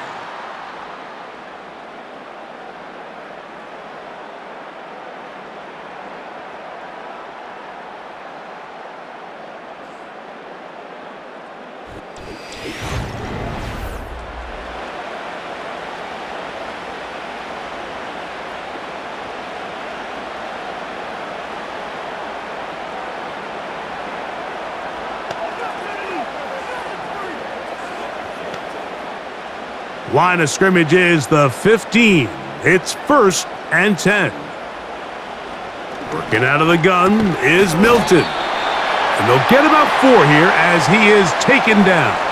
Line of scrimmage is the 15. It's 1st and 10. Working out of the gun is Milton. And they'll get about 4 here as he is taken down.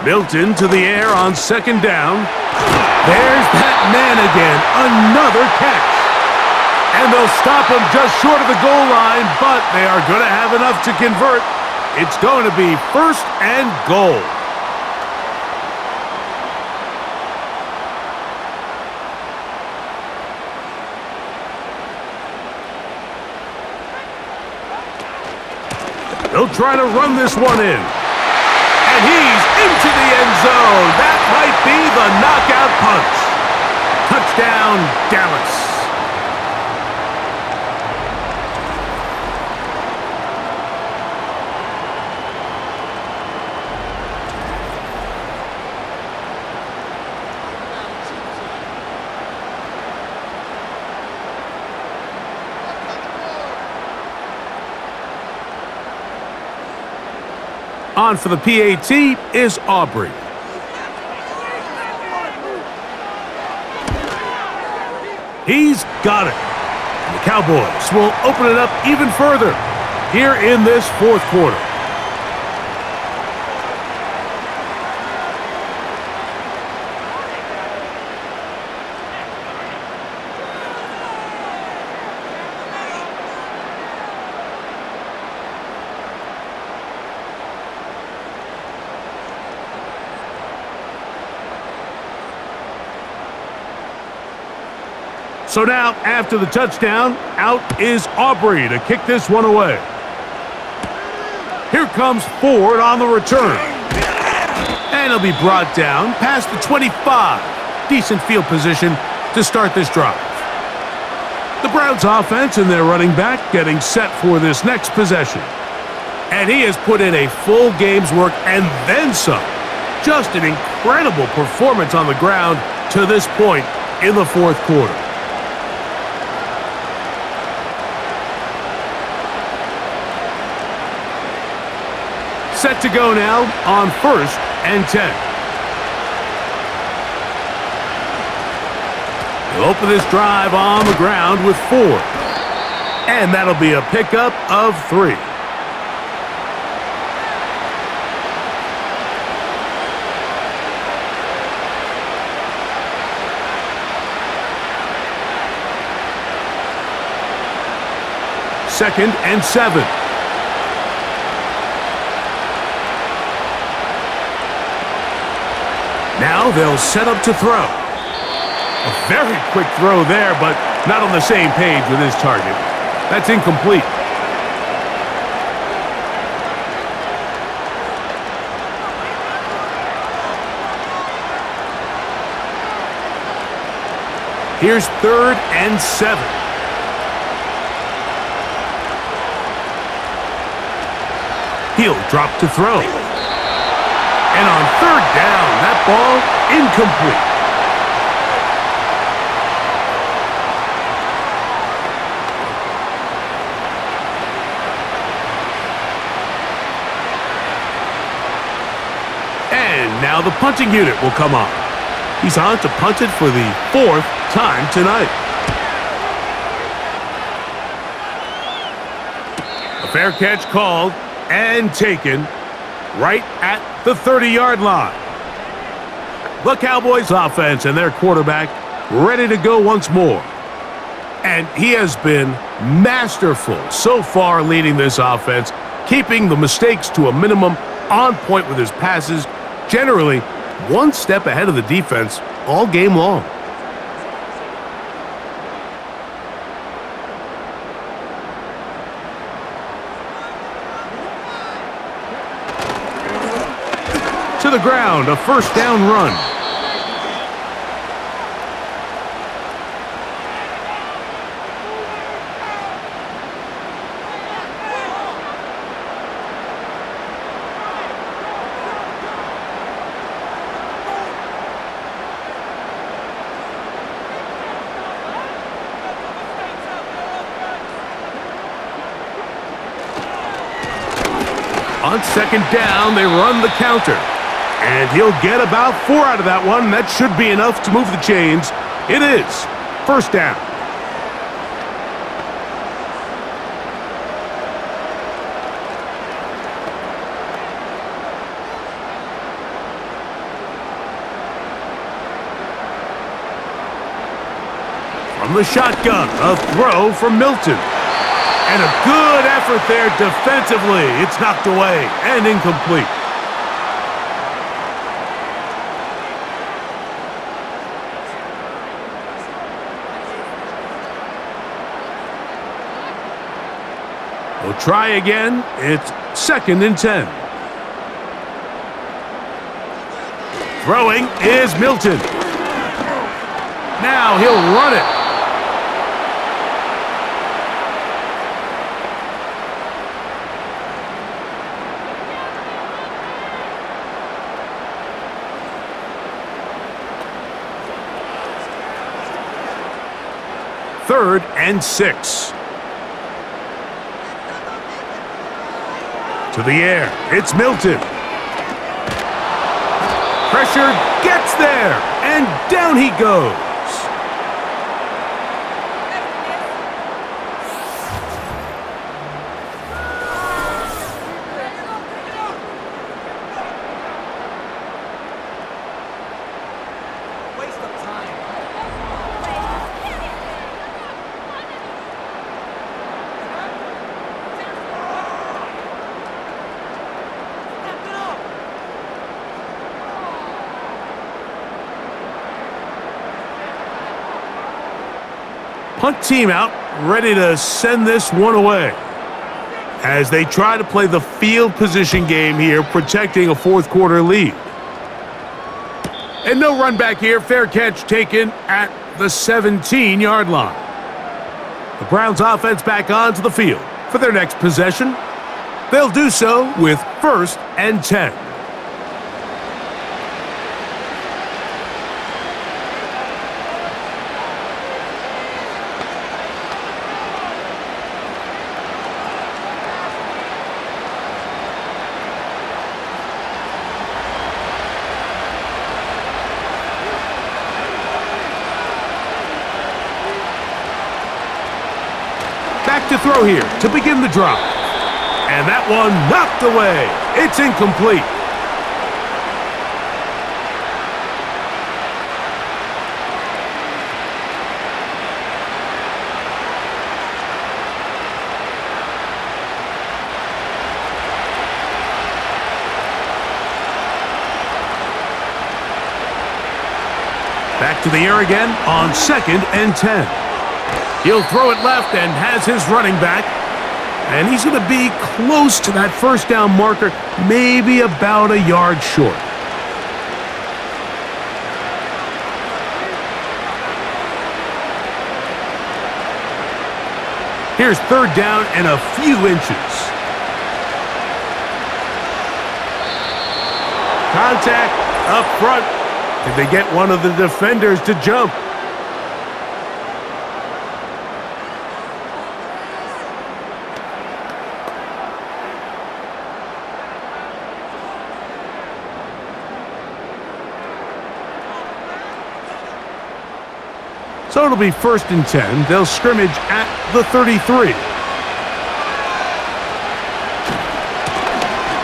Milton to the air on 2nd down. There's that man again, another catch. And they'll stop him just short of the goal line, but they are going to have enough to convert. It's going to be 1st and goal. They'll try to run this one in. And he's into the end zone. That might be the knockout punch. Touchdown, Dallas. On for the PAT is Aubrey. He's got it. And the Cowboys will open it up even further here in this 4th quarter. So now, after the touchdown, out is Aubrey to kick this one away. Here comes Ford on the return. And he'll be brought down past the 25. Decent field position to start this drive. The Browns offense and their running back getting set for this next possession. And he has put in a full game's work and then some. Just an incredible performance on the ground to this point in the 4th quarter. Set to go now on 1st and 10. He'll open this drive on the ground with 4. And that'll be a pickup of 3. Second and 7. Now they'll set up to throw. A very quick throw there, but not on the same page with his target. That's incomplete. Here's 3rd and 7. He'll drop to throw. And on 3rd down, that ball incomplete. And now the punting unit will come on. He's on to punt it for the 4th time tonight. A fair catch called and taken right at the 30-yard line. The Cowboys offense and their quarterback ready to go once more. And he has been masterful so far leading this offense, keeping the mistakes to a minimum, on point with his passes, generally one step ahead of the defense all game long. To the ground, a 1st down run. On 2nd down, they run the counter. And he'll get about 4 out of that one. That should be enough to move the chains. It is 1st down. From the shotgun, a throw from Milton. And a good effort there defensively. It's knocked away and incomplete. We'll try again. It's 2nd and 10. Throwing is Milton. Now he'll run it. Third and 6. To the air, it's Milton. Pressure gets there, and down he goes. Punt team out, ready to send this one away as they try to play the field position game here, protecting a 4th quarter lead. And no run back here. Fair catch taken at the 17-yard line. The Browns offense back onto the field for their next possession. They'll do so with 1st and 10. Back to throw here to begin the drive. And that one knocked away. It's incomplete. to the air again on 2nd and 10. He'll throw it left and has his running back. And he's going to be close to that first down marker, maybe about a yard short. Here's 3rd down and a few inches. Contact up front. Did they get one of the defenders to jump? So it'll be 1st and 10. They'll scrimmage at the 33.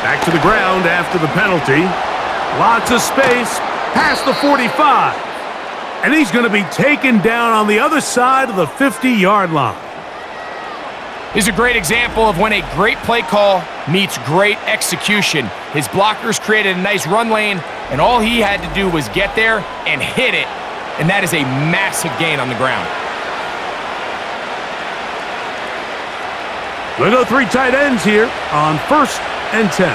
Back to the ground after the penalty. Lots of space past the 45. And he's going to be taken down on the other side of the 50-yard line. Here's a great example of when a great play call meets great execution. His blockers created a nice run lane, and all he had to do was get there and hit it. And that is a massive gain on the ground. We'll go 3 tight ends here on 1st and 10.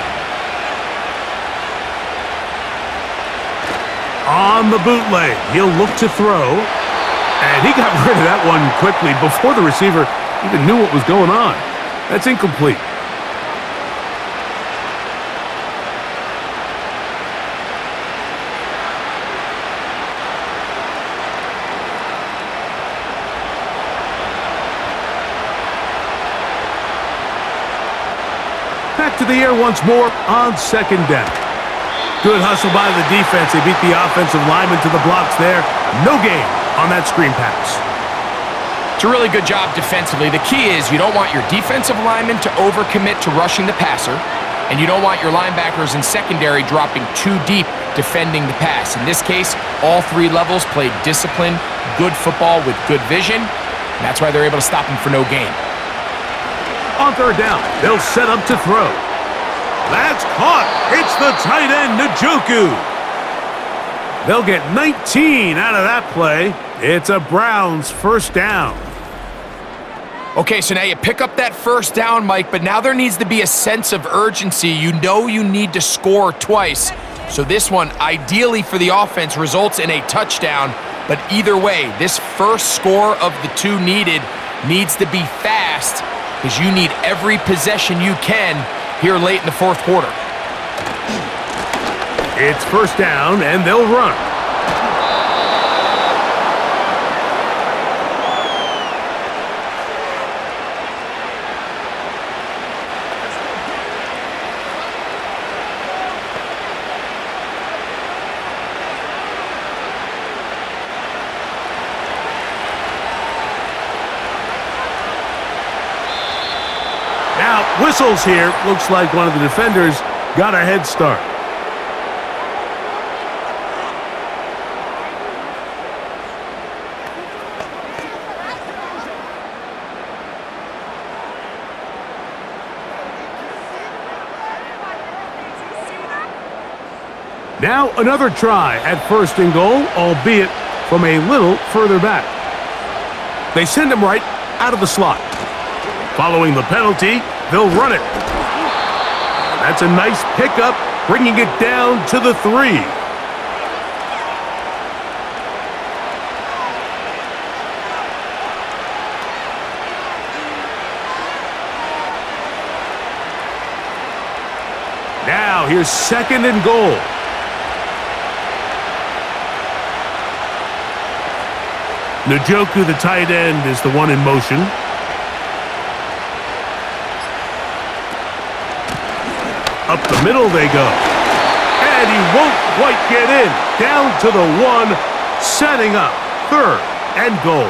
On the bootleg, he'll look to throw. And he got rid of that one quickly before the receiver even knew what was going on. That's incomplete. Back to the air once more on 2nd down. Good hustle by the defense. They beat the offensive lineman to the blocks there. No gain on that screen pass. It's a really good job defensively. The key is you don't want your defensive lineman to overcommit to rushing the passer, and you don't want your linebackers in secondary dropping too deep defending the pass. In this case, all 3 levels played disciplined, good football with good vision, and that's why they're able to stop him for no gain. On 3rd down, they'll set up to throw. That's caught. It's the tight end, Njoku. They'll get 19 out of that play. It's a Browns 1st down. Okay, so now you pick up that 1st down, Mike, but now there needs to be a sense of urgency. You know you need to score twice. So this one, ideally for the offense, results in a touchdown. But either way, this first score of the 2 needed needs to be fast, because you need every possession you can here late in the 4th quarter. It's 1st down, and they'll run. Now, whistles here. Looks like one of the defenders got a head start. Now another try at 1st and goal, albeit from a little further back. They send him right out of the slot. Following the penalty, they'll run it. That's a nice pickup, bringing it down to the 3. Now here's 2nd and goal. Njoku, the tight end, is the one in motion. Up the middle they go. And he won't quite get in. Down to the 1, setting up 3rd and goal.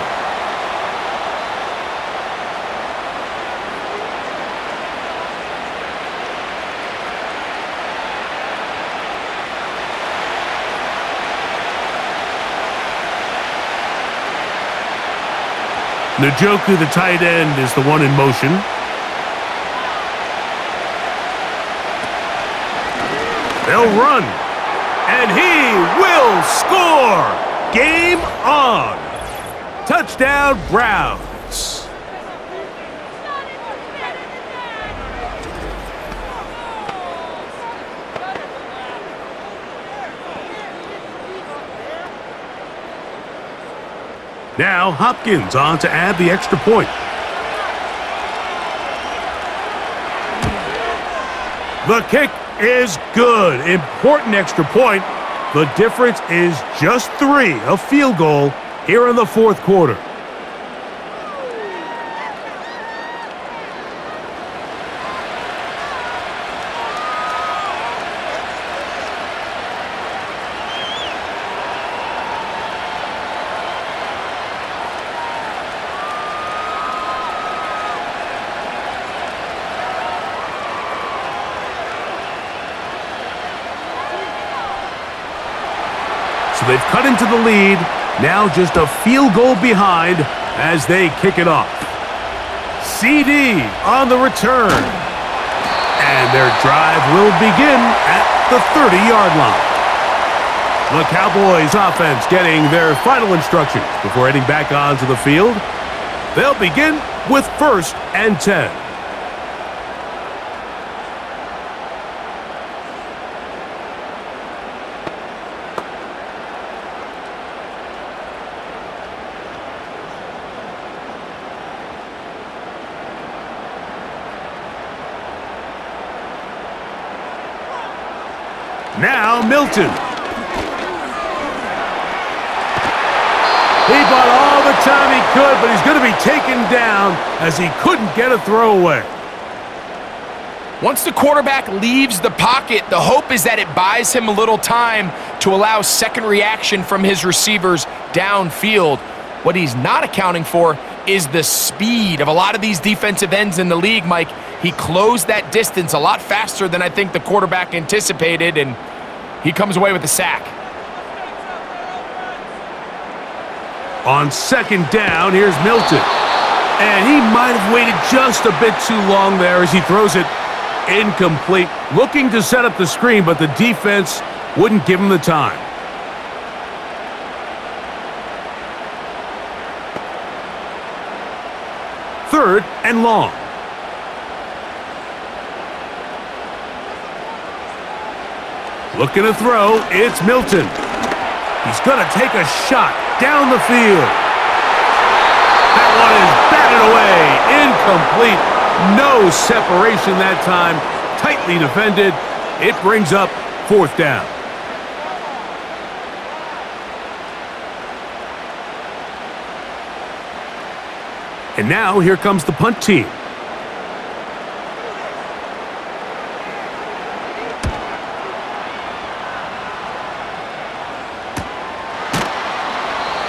Njoku, the tight end, is the one in motion. They'll run, and he will score! game on. Touchdown, Browns. Now Hopkins on to add the extra point. The kick is good. Important extra point. The difference is just 3, a field goal here in the fourth quarter. So they've cut into the lead, now just a field goal behind as they kick it off. CD on the return. And their drive will begin at the 30-yard line. The Cowboys offense getting their final instructions before heading back onto the field. They'll begin with 1st and 10. Now Milton. He bought all the time he could, but he's going to be taken down as he couldn't get a throwaway. Once the quarterback leaves the pocket, the hope is that it buys him a little time to allow second reaction from his receivers downfield. What he's not accounting for is the speed of a lot of these defensive ends in the league, Mike. He closed that distance a lot faster than I think the quarterback anticipated, and he comes away with the sack. On 2nd down, here's Milton. And he might have waited just a bit too long there as he throws it incomplete. Looking to set up the screen, but the defense wouldn't give him the time. Third and long. Looking to throw, it's Milton. He's going to take a shot down the field. That one is batted away, incomplete. No separation that time, tightly defended. It brings up 4th down. And now here comes the punt team.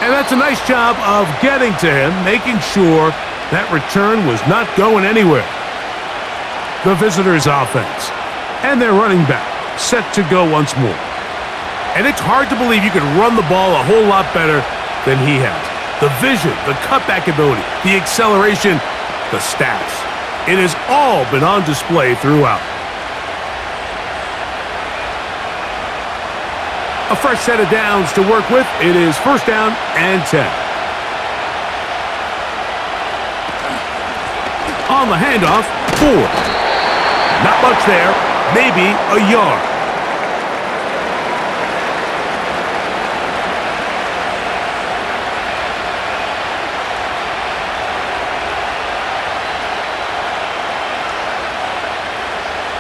And that's a nice job of getting to him, making sure that return was not going anywhere. The visitors' offense and their running back set to go once more. And it's hard to believe you can run the ball a whole lot better than he has. The vision, the cutback ability, the acceleration, the stats. It has all been on display throughout. A fresh set of downs to work with. It is 1st down and 10. On the handoff, 4. Not much there, maybe a yard.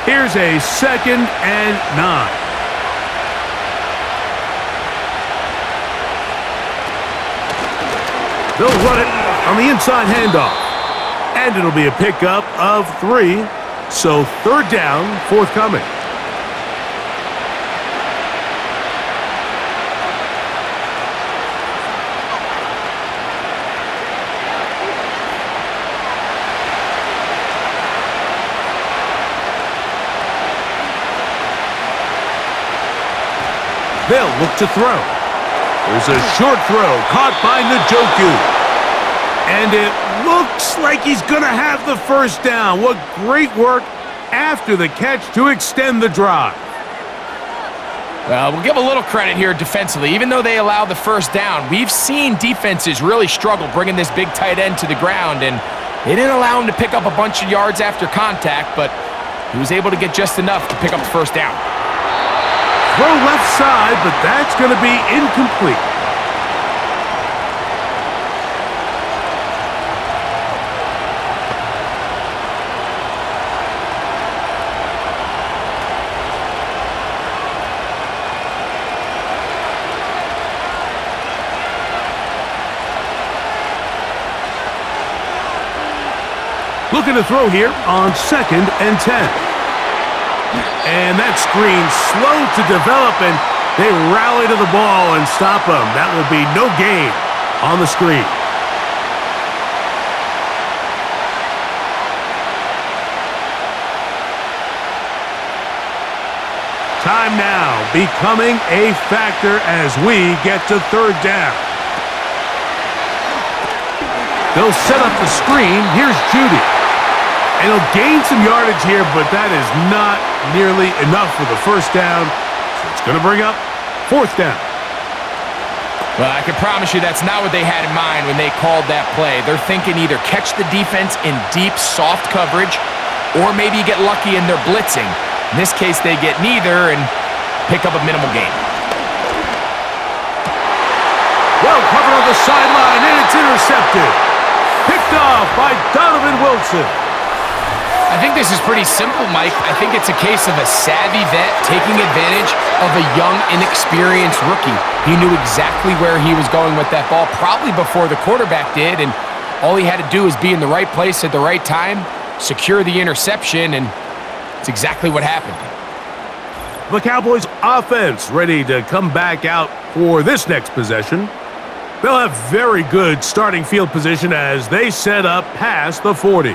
Here's a 2nd and 9. They'll run it on the inside handoff. And it'll be a pickup of 3. So 3rd down, forthcoming. They'll look to throw. There's a short throw caught by Njoku. And it looks like he's going to have the 1st down. What great work after the catch to extend the drive. We'll give a little credit here defensively. Even though they allowed the first down, we've seen defenses really struggle bringing this big tight end to the ground, and they didn't allow him to pick up a bunch of yards after contact, but he was able to get just enough to pick up the first down. Throw left side, but that's going to be incomplete. Looking to throw here on 2nd and 10. And that screen slow to develop, and they rally to the ball and stop him. That will be no gain on the screen. Time now becoming a factor as we get to 3rd down. They'll set up the screen. Here's Judy. And he'll gain some yardage here, but that is not nearly enough for the first down. So it's going to bring up 4th down. Well, I can promise you that's not what they had in mind when they called that play. They're thinking either catch the defense in deep, soft coverage, or maybe get lucky in their blitzing. In this case, they get neither and pick up a minimal gain. Well covered on the sideline, and it's intercepted. Picked off by Donovan Wilson. I think this is pretty simple, Mike. I think it's a case of a savvy vet taking advantage of a young, inexperienced rookie. He knew exactly where he was going with that ball, probably before the quarterback did, and all he had to do was be in the right place at the right time, secure the interception, and it's exactly what happened. The Cowboys offense ready to come back out for this next possession. They'll have very good starting field position as they set up past the 40.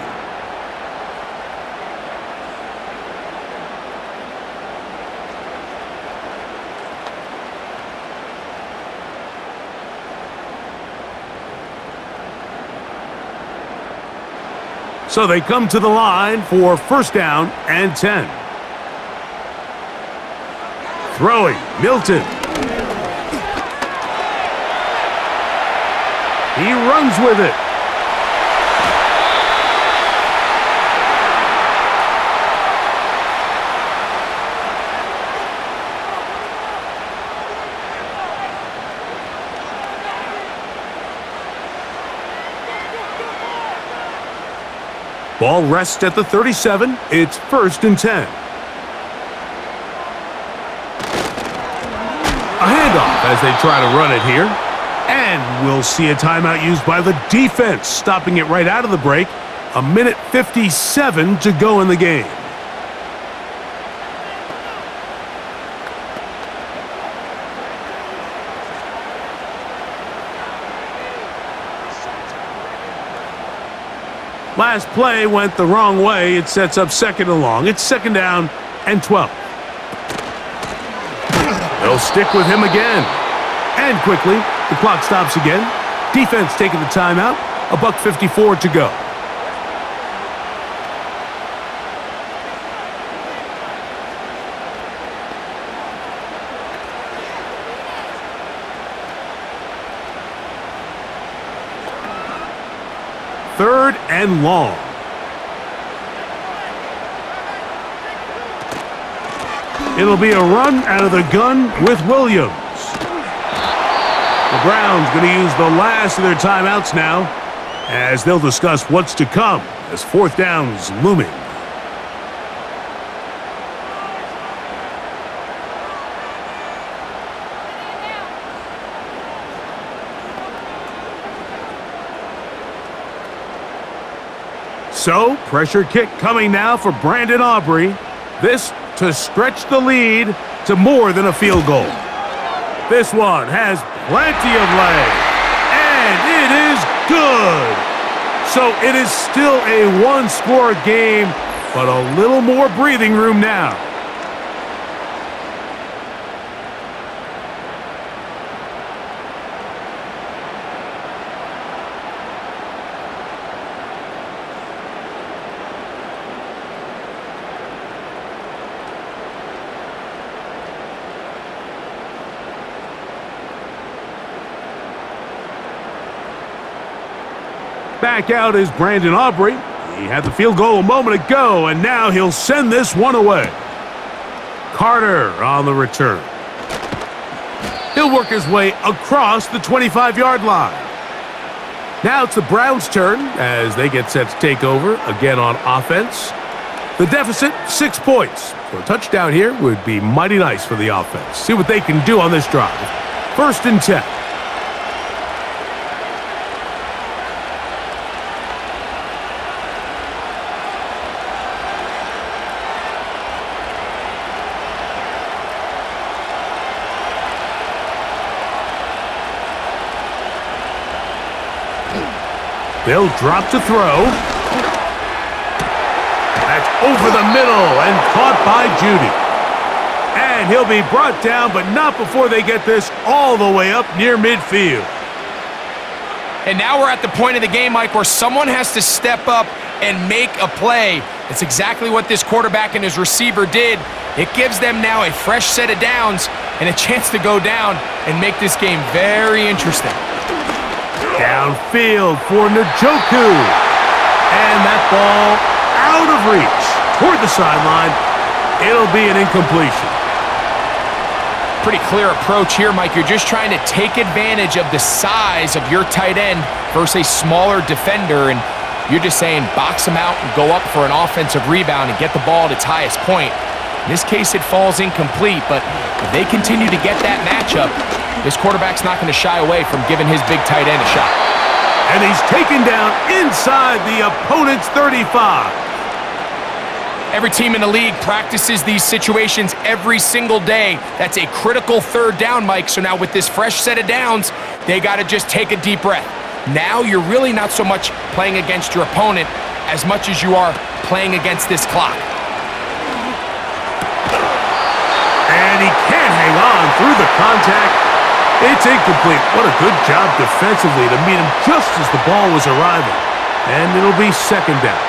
So they come to the line for 1st down and 10. Throwing, Milton. He runs with it. Ball rests at the 37. It's 1st and 10. A handoff as they try to run it here. And we'll see a timeout used by the defense, stopping it right out of the break. 1:57 to go in the game. Last play went the wrong way. It sets up 2nd and long. It's 2nd down and 12. They'll stick with him again. And quickly, the clock stops again. Defense taking the timeout. $1:54 to go. Third and long. It'll be a run out of the gun with Williams. The Browns going to use the last of their timeouts now as they'll discuss what's to come as 4th down's looming. So, pressure kick coming now for Brandon Aubrey. This to stretch the lead to more than a field goal. This one has plenty of leg, and it is good. So it is still a 1-score game, but a little more breathing room now. Back out is Brandon Aubrey. He had the field goal a moment ago, and now he'll send this one away. Carter on the return. He'll work his way across the 25-yard line. Now it's the Browns' turn as they get set to take over again on offense. The deficit, 6 points. So a touchdown here would be mighty nice for the offense. See what they can do on this drive. 1st and 10. They'll drop to throw. That's over the middle and caught by Judy. And he'll be brought down, but not before they get this all the way up near midfield. And now we're at the point of the game, Mike, where someone has to step up and make a play. That's exactly what this quarterback and his receiver did. It gives them now a fresh set of downs and a chance to go down and make this game very interesting. Downfield for Njoku. And that ball out of reach toward the sideline. It'll be an incompletion. Pretty clear approach here, Mike. You're just trying to take advantage of the size of your tight end versus a smaller defender, and you're just saying box him out and go up for an offensive rebound and get the ball at its highest point. In this case, it falls incomplete, but if they continue to get that matchup, this quarterback's not going to shy away from giving his big tight end a shot. And he's taken down inside the opponent's 35. Every team in the league practices these situations every single day. That's a critical 3rd down, Mike. So now with this fresh set of downs, they got to just take a deep breath. Now you're really not so much playing against your opponent as much as you are playing against this clock. And he can't hang on through the contact. It's incomplete. What a good job defensively to meet him just as the ball was arriving. And it'll be 2nd down.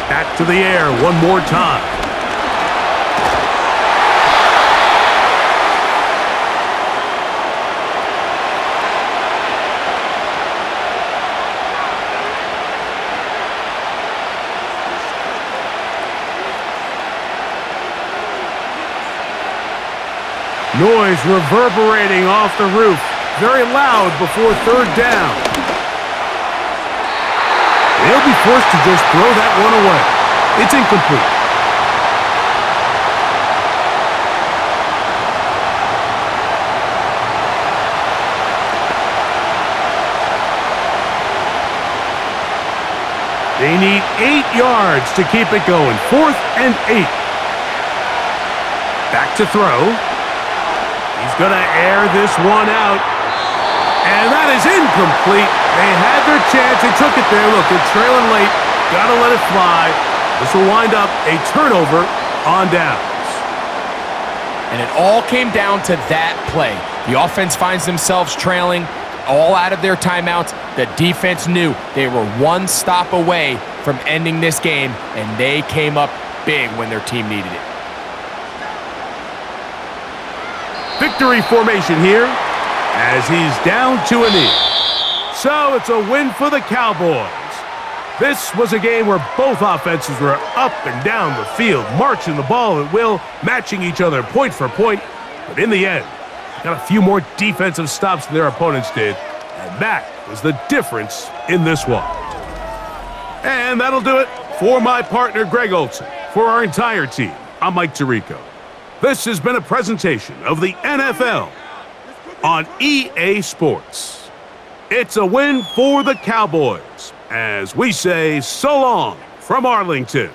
Back to the air one more time. Noise reverberating off the roof. Very loud before 3rd down. They'll be forced to just throw that one away. It's incomplete. They need 8 yards to keep it going. 4th and 8. Back to throw. He's going to air this one out. And that is incomplete. They had their chance. They took it there. Look, they're trailing late. Got to let it fly. This will wind up a turnover on downs. And it all came down to that play. The offense finds themselves trailing, all out of their timeouts. The defense knew they were one stop away from ending this game, and they came up big when their team needed it. Victory formation here as he's down to a knee. So it's a win for the Cowboys. This was a game where both offenses were up and down the field, marching the ball at will, matching each other point for point. But in the end, got a few more defensive stops than their opponents did, and that was the difference in this one. And that'll do it for my partner, Greg Olson. For our entire team, I'm Mike Tirico. This has been a presentation of the NFL on EA Sports. It's a win for the Cowboys, as we say so long from Arlington.